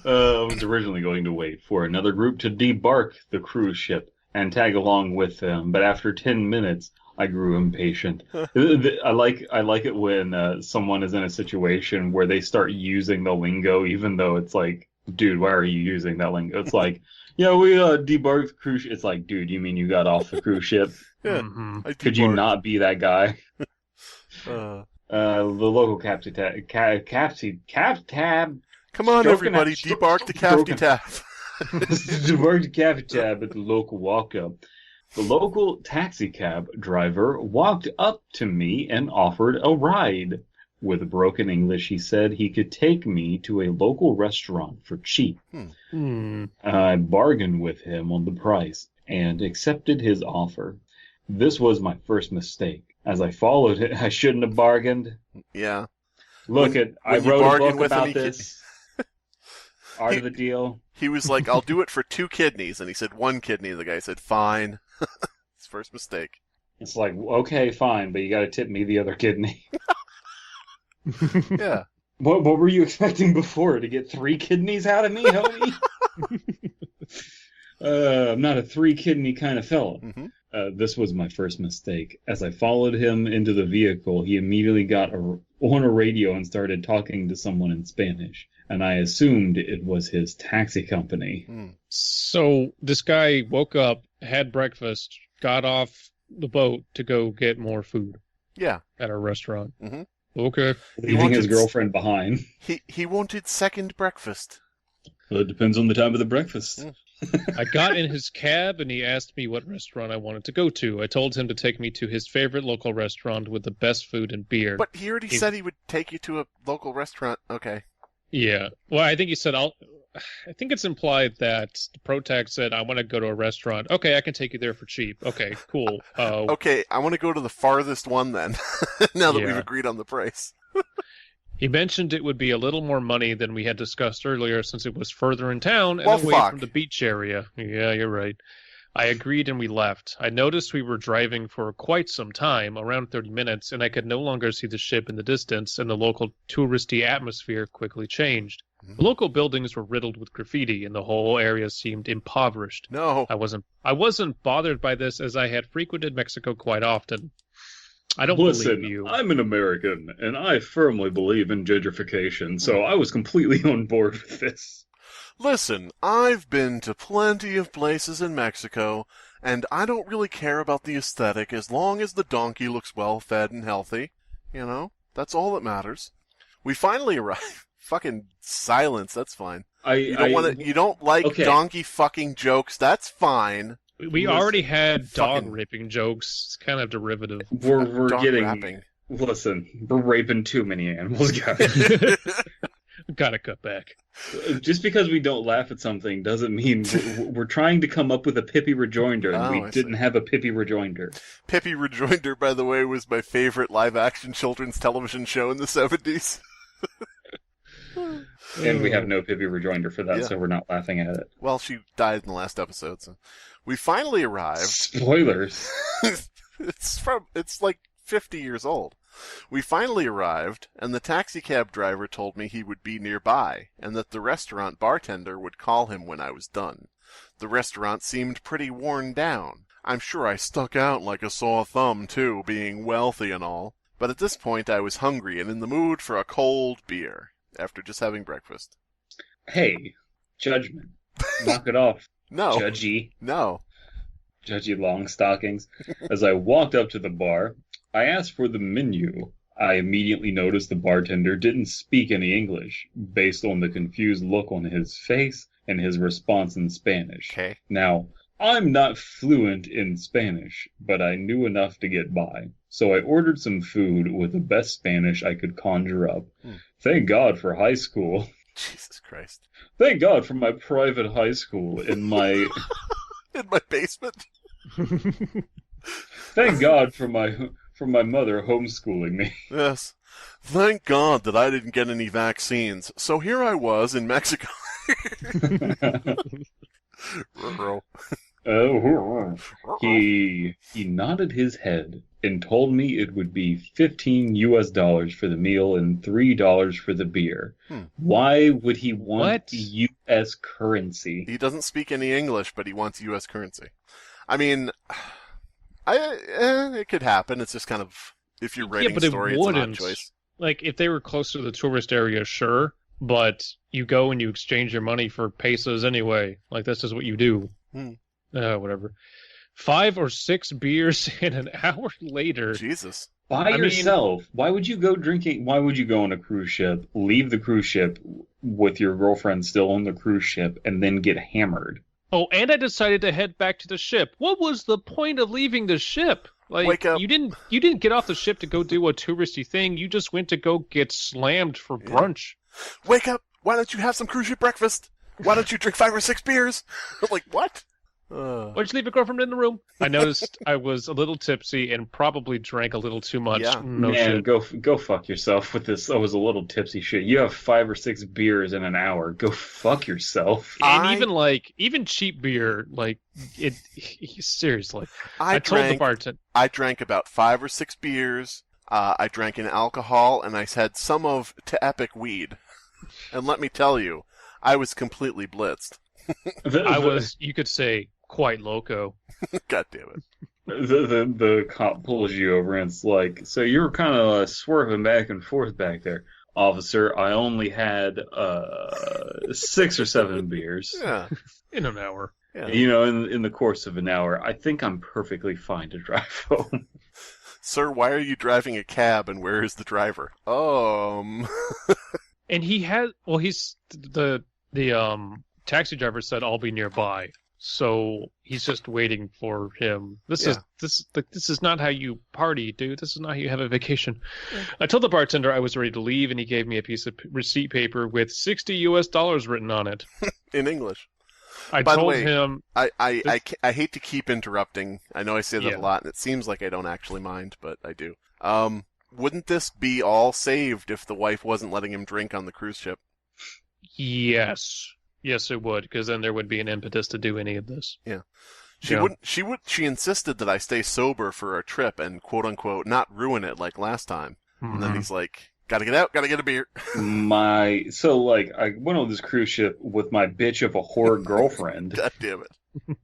I was originally going to wait for another group to debark the cruise ship and tag along with them, but after 10 minutes, I grew impatient. I like it when someone is in a situation where they start using the lingo, even though it's like, dude, why are you using that lingo? It's like, yeah, we debarked the cruise ship. It's like, dude, you mean you got off the cruise ship? Yeah. Could you not be that guy? Uh, The local captain tab. Come on, Stroking everybody, out- debark the Cafty Tap. Debark the cab tab at the local walk-up. The local taxi cab driver walked up to me and offered a ride. With broken English, he said he could take me to a local restaurant for cheap. I bargained with him on the price and accepted his offer. This was my first mistake. As I followed it, I shouldn't have bargained. Yeah. I when you wrote a bargain book with him, about he this. Art of the deal. He was like, I'll do it for 2 kidneys. And he said 1 kidney. The guy said, fine. His first mistake. It's like, okay, fine, but you got to tip me the other kidney. Yeah. What were you expecting before? To get 3 kidneys out of me, homie? I'm not a 3-kidney kind of fellow. This was my first mistake. As I followed him into the vehicle, he immediately got on a radio and started talking to someone in Spanish. And I assumed it was his taxi company. So this guy woke up, had breakfast, got off the boat to go get more food. Yeah. At a restaurant. Mm-hmm. Okay. Leaving his girlfriend behind. He wanted second breakfast. Well, it depends on the time of the breakfast. I got in his cab and he asked me what restaurant I wanted to go to. I told him to take me to his favorite local restaurant with the best food and beer. But he already said he would take you to a local restaurant. Okay. Yeah. Well, I think he said, I think it's implied that the protag said, I want to go to a restaurant. Okay, I can take you there for cheap. Okay, cool. Okay, I want to go to the farthest one then, now that we've agreed on the price. He mentioned it would be a little more money than we had discussed earlier since it was further in town and away from the beach area. Yeah, you're right. I agreed and we left. I noticed we were driving for quite some time, around 30 minutes, and I could no longer see the ship in the distance, and the local touristy atmosphere quickly changed. The local buildings were riddled with graffiti, and the whole area seemed impoverished. No. I wasn't bothered by this, as I had frequented Mexico quite often. I don't believe you. I'm an American, and I firmly believe in gentrification, so I was completely on board with this. Listen, I've been to plenty of places in Mexico, and I don't really care about the aesthetic as long as the donkey looks well-fed and healthy. You know, that's all that matters. We finally arrived. Fucking silence, that's fine. You don't like donkey fucking jokes, that's fine. We already had dog raping jokes. It's kind of derivative. We're Dog getting... rapping. Listen, we're raping too many animals, guys. Gotta cut back. Just because we don't laugh at something doesn't mean we're trying to come up with a pithy rejoinder, and we didn't have a pithy rejoinder. Pithy Rejoinder, by the way, was my favorite live-action children's television show in the 70s. And we have no pithy rejoinder for that, so we're not laughing at it. Well, she died in the last episode, so... We finally arrived. Spoilers. It's like 50 years old. We finally arrived, and the taxicab driver told me he would be nearby, and that the restaurant bartender would call him when I was done. The restaurant seemed pretty worn down. I'm sure I stuck out like a sore thumb, too, being wealthy and all. But at this point I was hungry and in the mood for a cold beer, after just having breakfast. Hey, judgment. Knock it off. No. Judgy. No. Judgy long stockings. As I walked up to the bar, I asked for the menu. I immediately noticed the bartender didn't speak any English, based on the confused look on his face and his response in Spanish. Okay. Now, I'm not fluent in Spanish, but I knew enough to get by. So I ordered some food with the best Spanish I could conjure up. Thank God for high school. Jesus Christ. Thank God for my private high school in my... in my basement? Thank God for my mother homeschooling me. Yes. Thank God that I didn't get any vaccines. So here I was in Mexico. He nodded his head and told me it would be $15 for the meal and $3 for the beer. Why would he want U.S. currency? He doesn't speak any English, but he wants U.S. currency. I mean, it could happen. It's just kind of, if you're writing a story, it's an odd choice. Like, if they were close to the tourist area, sure, but you go and you exchange your money for pesos anyway. Like, that's just what you do. Whatever. 5 or 6 beers and an hour later. Jesus. By yourself. Why would you go drinking? Why would you go on a cruise ship, leave the cruise ship with your girlfriend still on the cruise ship, and then get hammered? Oh, and I decided to head back to the ship. What was the point of leaving the ship? Like, Wake up. You didn't get off the ship to go do a touristy thing. You just went to go get slammed for brunch. Wake up. Why don't you have some cruise ship breakfast? Why don't you drink 5 or 6 beers? I'm like, what? Why'd you leave your girlfriend in the room? I noticed I was a little tipsy and probably drank a little too much. Yeah. No Man, shit. go fuck yourself with this. I was a little tipsy shit. You have 5 or 6 beers in an hour. Go fuck yourself. And even cheap beer, like seriously. I told the bartender. I drank about 5 or 6 beers. I drank an alcohol, and I had some of to epic weed. And let me tell you, I was completely blitzed. I was, you could say, quite loco. God damn it. The cop pulls you over and it's like, so you were kind of swerving back and forth back there. Officer, I only had 6 or 7 beers. Yeah. In an hour. Yeah. You know, in the course of an hour. I think I'm perfectly fine to drive home. Sir, why are you driving a cab and where is the driver? And he has, well, he's, the taxi driver said, I'll be nearby. So he's just waiting for him. This is not how you party, dude. This is not how you have a vacation. I told the bartender I was ready to leave, and he gave me a piece of receipt paper with $60 written on it. In English. I By told the way, him... I hate to keep interrupting. I know I say that Yeah. a lot, and it seems like I don't actually mind, but I do. Wouldn't this be all saved if the wife wasn't letting him drink on the cruise ship? Yes. Yes, it would, because then there would be an impetus to do any of this. Yeah. She insisted that I stay sober for our trip and quote unquote not ruin it like last time. Mm-hmm. And then he's like, gotta get out, gotta get a beer. I went on this cruise ship with my bitch of a whore girlfriend. God damn it.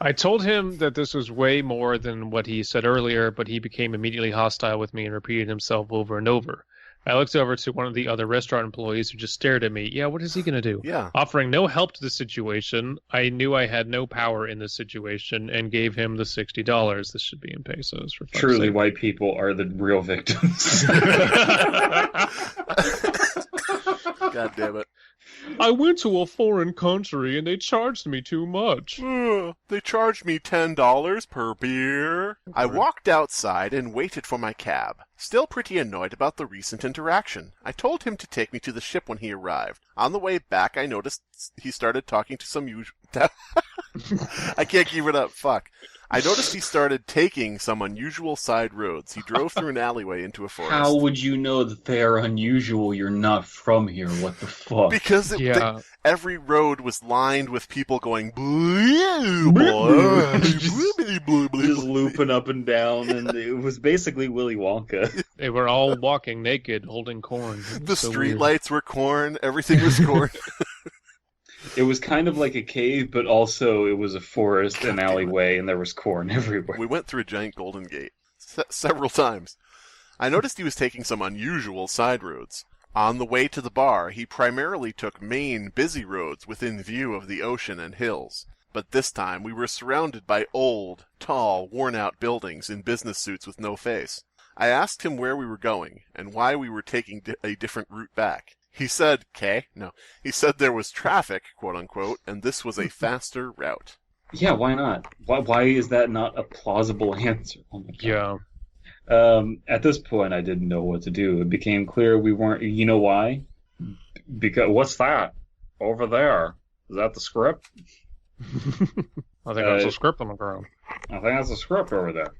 I told him that this was way more than what he said earlier, but he became immediately hostile with me and repeated himself over and over. I looked over to one of the other restaurant employees who just stared at me. Yeah, what is he going to do? Yeah. Offering no help to the situation, I knew I had no power in this situation and gave him the $60. This should be in pesos. For fuck's Truly, sake. white people are the real victims. God damn it. I went to a foreign country and they charged me too much. They charged me $10 per beer. I walked outside and waited for my cab, still pretty annoyed about the recent interaction. I told him to take me to the ship when he arrived. On the way back, I noticed he started talking to some usual... I can't keep it up, fuck. I noticed he started taking some unusual side roads. He drove through an alleyway into a forest. How would you know that they are unusual? You're not from here. What the fuck? Because every road was lined with people going... Just looping up and down, and it was basically Willy Wonka. They were all walking naked, holding corn. The street lights were corn. Everything was corn. It was kind of like a cave, but also it was a forest, an alleyway, and there was corn everywhere. We went through a giant golden gate several times. I noticed he was taking some unusual side roads. On the way to the bar, he primarily took main, busy roads within view of the ocean and hills. But this time, we were surrounded by old, tall, worn-out buildings in business suits with no face. I asked him where we were going, and why we were taking a different route back. He said, he said there was traffic, quote-unquote, and this was a faster route. Yeah, why not? Why is that not a plausible answer? Oh my God. Yeah. At this point, I didn't know what to do. It became clear we weren't... You know why? Because... What's that? Over there. Is that the script? I think that's a script on the ground. I think that's a script over there.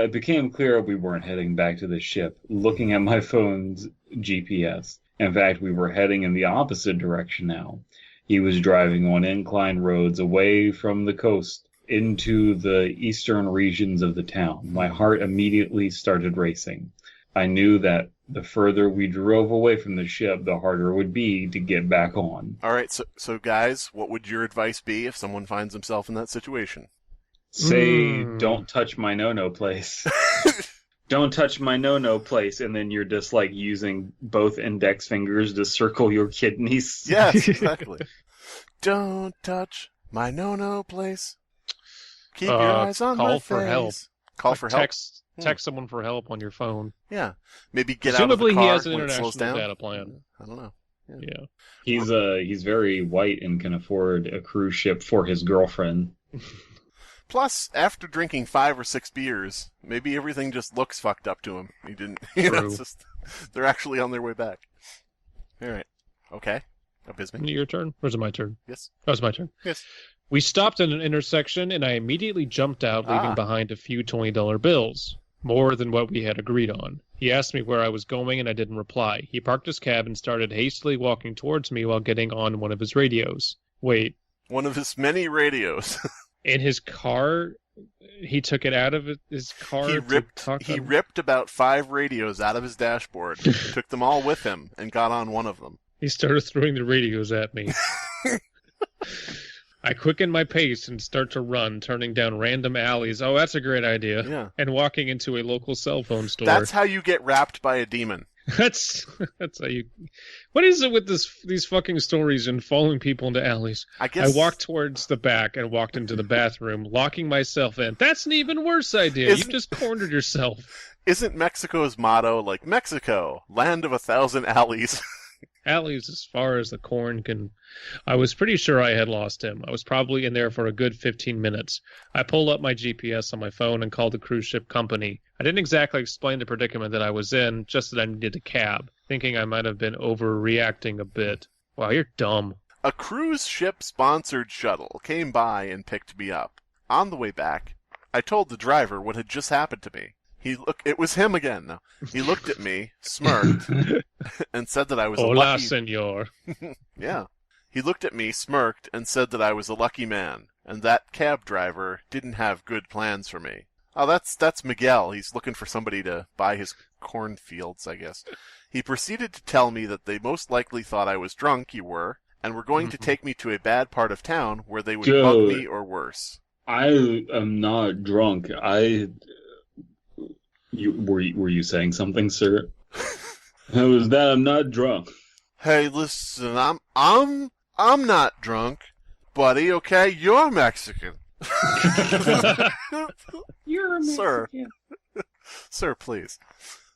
It became clear we weren't heading back to the ship. Looking at my phone's GPS... In fact, we were heading in the opposite direction now. He was driving on inclined roads away from the coast into the eastern regions of the town. My heart immediately started racing. I knew that the further we drove away from the ship, the harder it would be to get back on. All right, so guys, what would your advice be if someone finds himself in that situation? Say, don't touch my no-no place. Don't touch my no-no place, and then you're just, like, using both index fingers to circle your kidneys. Yes, exactly. Don't touch my no-no place. Keep your eyes on my face. Call for help. Call for help. Text someone for help on your phone. Yeah. Maybe get out of the car he has an when it slows international down. data plan. I don't know. Yeah. He's very white and can afford a cruise ship for his girlfriend. Plus, after drinking 5 or 6 beers, maybe everything just looks fucked up to him. He didn't. It's just, they're actually on their way back. All right. Okay. Abysmii. Your turn? Or is it my turn? Yes. Oh, it's my turn. Yes. We stopped at an intersection, and I immediately jumped out, leaving behind a few $20 bills. More than what we had agreed on. He asked me where I was going, and I didn't reply. He parked his cab and started hastily walking towards me while getting on one of his radios. Wait. One of his many radios. In his car, he took it out of his car. He ripped about 5 radios out of his dashboard, took them all with him, and got on one of them. He started throwing the radios at me. I quickened my pace and start to run, turning down random alleys. Oh, that's a great idea. Yeah. And walking into a local cell phone store. That's how you get wrapped by a demon. That's how you... What is it with these fucking stories and following people into alleys? I guess... I walked towards the back and walked into the bathroom, locking myself in. That's an even worse idea. You just cornered yourself. Isn't Mexico's motto like, Mexico, land of 1,000 alleys? Alleys as far as the corn can... I was pretty sure I had lost him. I was probably in there for a good 15 minutes. I pulled up my GPS on my phone and called the cruise ship company. I didn't exactly explain the predicament that I was in, just that I needed a cab, thinking I might have been overreacting a bit. Wow, you're dumb. A cruise ship-sponsored shuttle came by and picked me up. On the way back, I told the driver what had just happened to me. It was him again. No. He looked at me, smirked, and said that I was Hola, senor. Yeah. He looked at me, smirked, and said that I was a lucky man. and that cab driver didn't have good plans for me. Oh, that's Miguel. He's looking for somebody to buy his cornfields, I guess. He proceeded to tell me that they most likely thought I was drunk, and were going to take me to a bad part of town where they would bug me or worse. I am not drunk. Were you saying something, sir? How was that? I'm not drunk. Hey, listen, I'm not drunk, buddy. Okay, you're Mexican. You're a Mexican. Sir, please.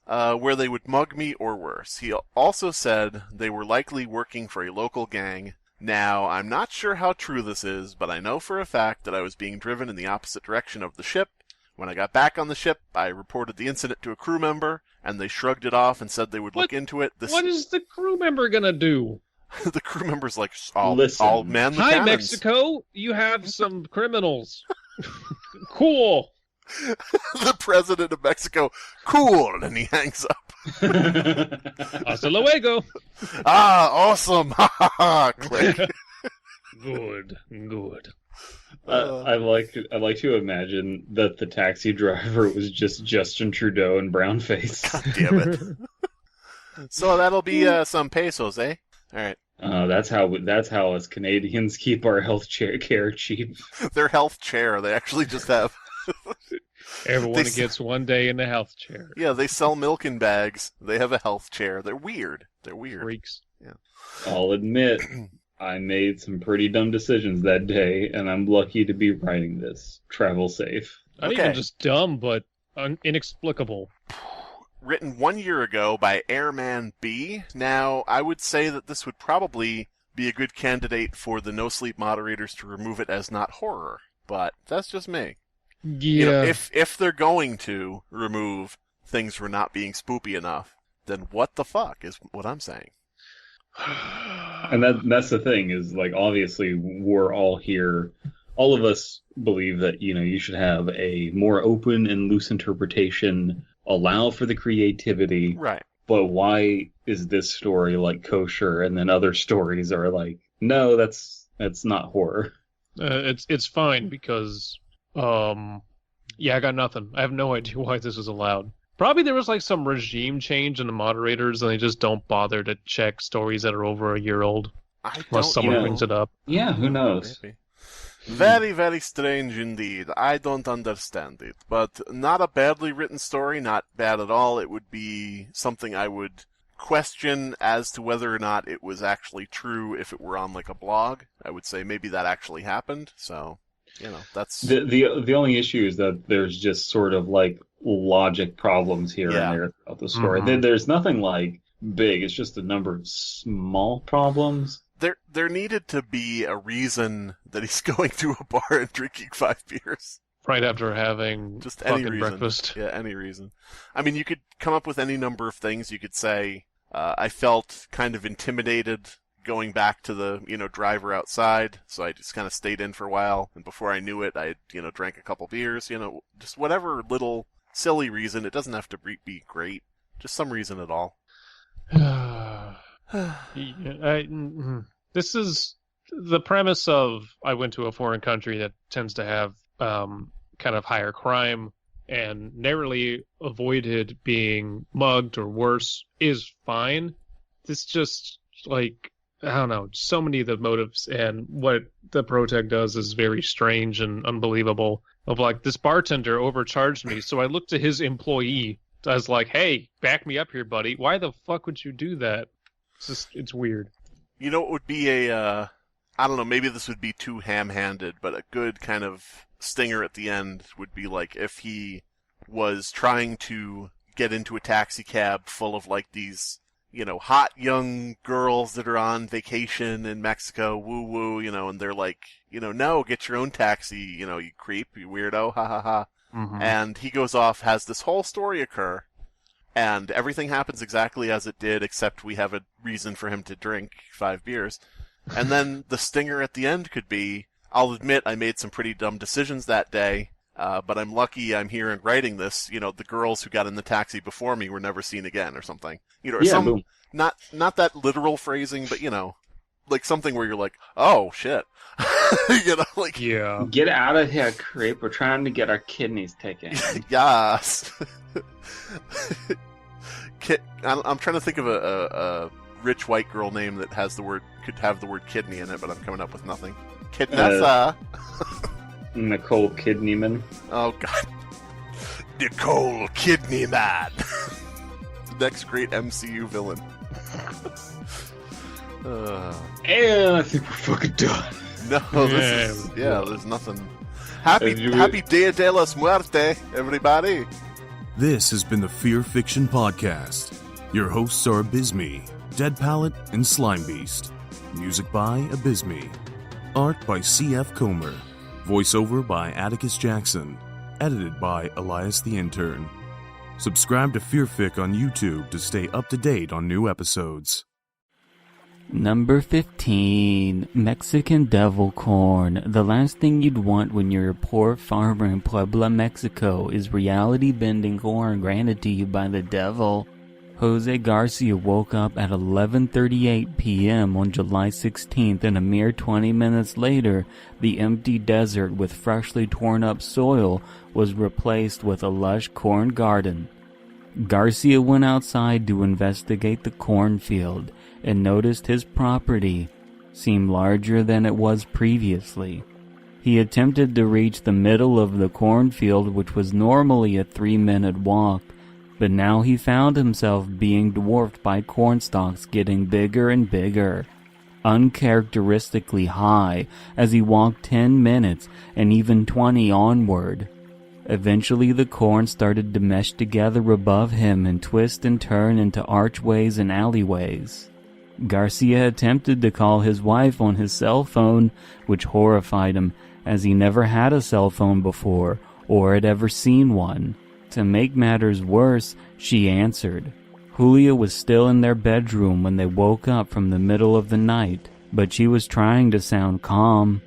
Where they would mug me or worse. He also said they were likely working for a local gang. Now, I'm not sure how true this is, but I know for a fact that I was being driven in the opposite direction of the ship. When I got back on the ship, I reported the incident to a crew member, and they shrugged it off and said they would look into it. What is the crew member gonna do? The crew member's like, I'll man the Hi, cannons. Mexico, you have some criminals. Cool. The president of Mexico, cool, and he hangs up. Hasta luego. Awesome. Ha ha ha. Click. Good. I like to imagine that the taxi driver was just Justin Trudeau in brown face. God damn it. So that'll be some pesos, eh? All right. That's how us Canadians keep our health care cheap. Their health chair. They actually just have. Everyone gets one day in the health chair. Yeah, they sell milk in bags. They have a health chair. They're weird. Freaks. Yeah. I'll admit, I made some pretty dumb decisions that day, and I'm lucky to be writing this. Travel safe. Not even just dumb, but inexplicable. Written 1 year ago by Airman B. Now, I would say that this would probably be a good candidate for the No Sleep moderators to remove it as not horror, but that's just me. Yeah. You know, if they're going to remove things for not being spoopy enough, then what the fuck is what I'm saying. And that's the thing, is like, obviously we're all here. All of us believe that, you should have a more open and loose interpretation, allow for the creativity. Right. But why is this story like kosher and then other stories are like, no, that's not horror. It's fine because I got nothing. I have no idea why this was allowed. Probably there was like some regime change in the moderators and they just don't bother to check stories that are over a year old. Unless someone brings it up. Yeah, who knows? Maybe. Very, very strange indeed. I don't understand it. But not a badly written story, not bad at all. It would be something I would question as to whether or not it was actually true if it were on like a blog. I would say maybe that actually happened. So, that's... The only issue is that there's just sort of like logic problems here and there throughout the story. Mm-hmm. There's nothing like big. It's just a number of small problems. There needed to be a reason that he's going to a bar and drinking 5 beers. Right after having just fucking any reason. breakfast. Yeah, any reason. I mean, you could come up with any number of things. You could say, I felt kind of intimidated going back to the, driver outside, so I just kind of stayed in for a while, and before I knew it, I, drank a couple beers, just whatever little silly reason. It doesn't have to be great. Just some reason at all. This is the premise of I went to a foreign country that tends to have kind of higher crime and narrowly avoided being mugged or worse is fine. This just, like, I don't know, so many of the motives and what the Protag does is very strange and unbelievable. Of like, this bartender overcharged me, so I looked to his employee. I was like, hey, back me up here, buddy. Why the fuck would you do that? It's weird. You know, it would be I don't know, maybe this would be too ham-handed, but a good kind of stinger at the end would be like if he was trying to get into a taxi cab full of like these, hot young girls that are on vacation in Mexico, woo-woo, and they're like, no, get your own taxi, you creep, you weirdo, ha ha ha. Mm-hmm. And he goes off, has this whole story occur, and everything happens exactly as it did, except we have a reason for him to drink 5 beers. And then the stinger at the end could be, I'll admit I made some pretty dumb decisions that day, but I'm lucky I'm here and writing this. The girls who got in the taxi before me were never seen again or something. Or not that literal phrasing, but, like something where you're like, oh, shit. Like, Yeah. Get out of here, creep. We're trying to get our kidneys taken. yes. I'm trying to think of a rich white girl name that could have the word kidney in it, but I'm coming up with nothing. Kidnessa. Nicole Kidneyman. Oh god. Nicole Kidneyman. Next great MCU villain. And I think we're fucking done. No, there's nothing. Happy Dia de los Muertos, everybody. This has been the Fear Fiction Podcast. Your hosts are Abysmii, Dead Palette, and Slimebeast. Music by Abysmii. Art by C.F. Comer. Voiceover by Atticus Jackson. Edited by Elias the Intern. Subscribe to Fearfic on YouTube to stay up to date on new episodes. Number 15, Mexican devil corn. The last thing you'd want when you're a poor farmer in Puebla, Mexico is reality-bending corn granted to you by the devil. Jose Garcia woke up at 11:38 p.m. on July 16th, and a mere 20 minutes later, the empty desert with freshly torn up soil was replaced with a lush corn garden. Garcia went outside to investigate the cornfield and noticed his property seemed larger than it was previously. He attempted to reach the middle of the cornfield, which was normally a 3-minute walk, but now he found himself being dwarfed by corn stalks getting bigger and bigger, uncharacteristically high as he walked 10 minutes and even 20 onward. Eventually the corn started to mesh together above him and twist and turn into archways and alleyways. Garcia attempted to call his wife on his cell phone, which horrified him, as he never had a cell phone before or had ever seen one. To make matters worse, she answered. Julia was still in their bedroom when they woke up from the middle of the night, but she was trying to sound calm.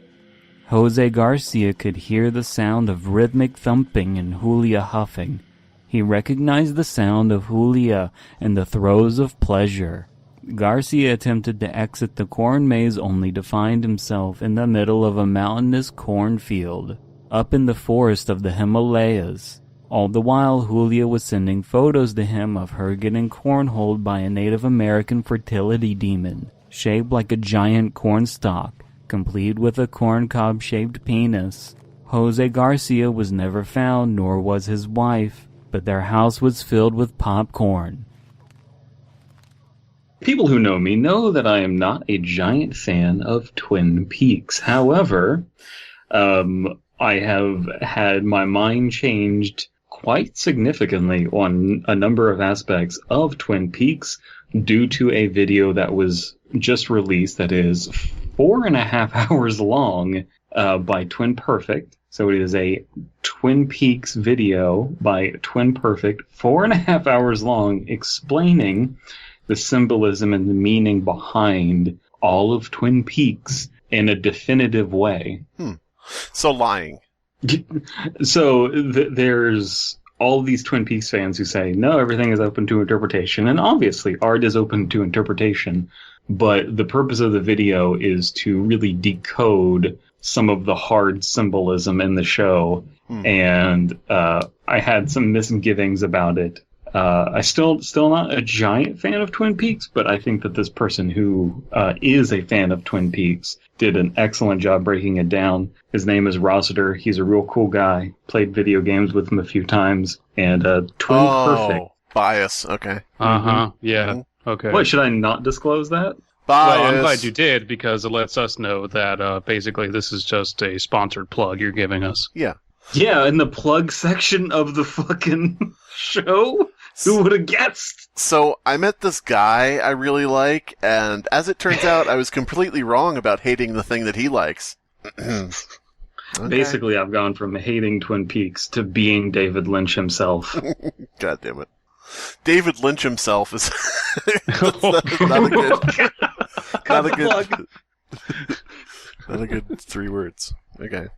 Jose Garcia could hear the sound of rhythmic thumping and Julia huffing. He recognized the sound of Julia in the throes of pleasure. Garcia attempted to exit the corn maze only to find himself in the middle of a mountainous cornfield, up in the forest of the Himalayas. All the while, Julia was sending photos to him of her getting cornholed by a Native American fertility demon, shaped like a giant cornstalk, complete with a corncob-shaped penis. Jose Garcia was never found, nor was his wife, but their house was filled with popcorn. People who know me know that I am not a giant fan of Twin Peaks. However, I have had my mind changed quite significantly on a number of aspects of Twin Peaks due to a video that was just released that is 4.5 hours long by Twin Perfect. So it is a Twin Peaks video by Twin Perfect, 4.5 hours long, explaining the symbolism and the meaning behind all of Twin Peaks in a definitive way. So lying. So there's all these Twin Peaks fans who say, no, everything is open to interpretation. And obviously, art is open to interpretation. But the purpose of the video is to really decode some of the hard symbolism in the show. And I had some misgivings about it. I still not a giant fan of Twin Peaks, but I think that this person who is a fan of Twin Peaks did an excellent job breaking it down. His name is Rossiter. He's a real cool guy. Played video games with him a few times. And Twin Perfect. Bias. Okay. Yeah. Okay. What, should I not disclose that? Bias. Well, I'm glad you did, because it lets us know that basically this is just a sponsored plug you're giving us. Yeah. Yeah, in the plug section of the fucking show? Who would have guessed? So, I met this guy I really like, and as it turns out, I was completely wrong about hating the thing that he likes. Okay. Basically, I've gone from hating Twin Peaks to being David Lynch himself. God damn it. David Lynch himself is that's not a good... not a good 3 words. Okay.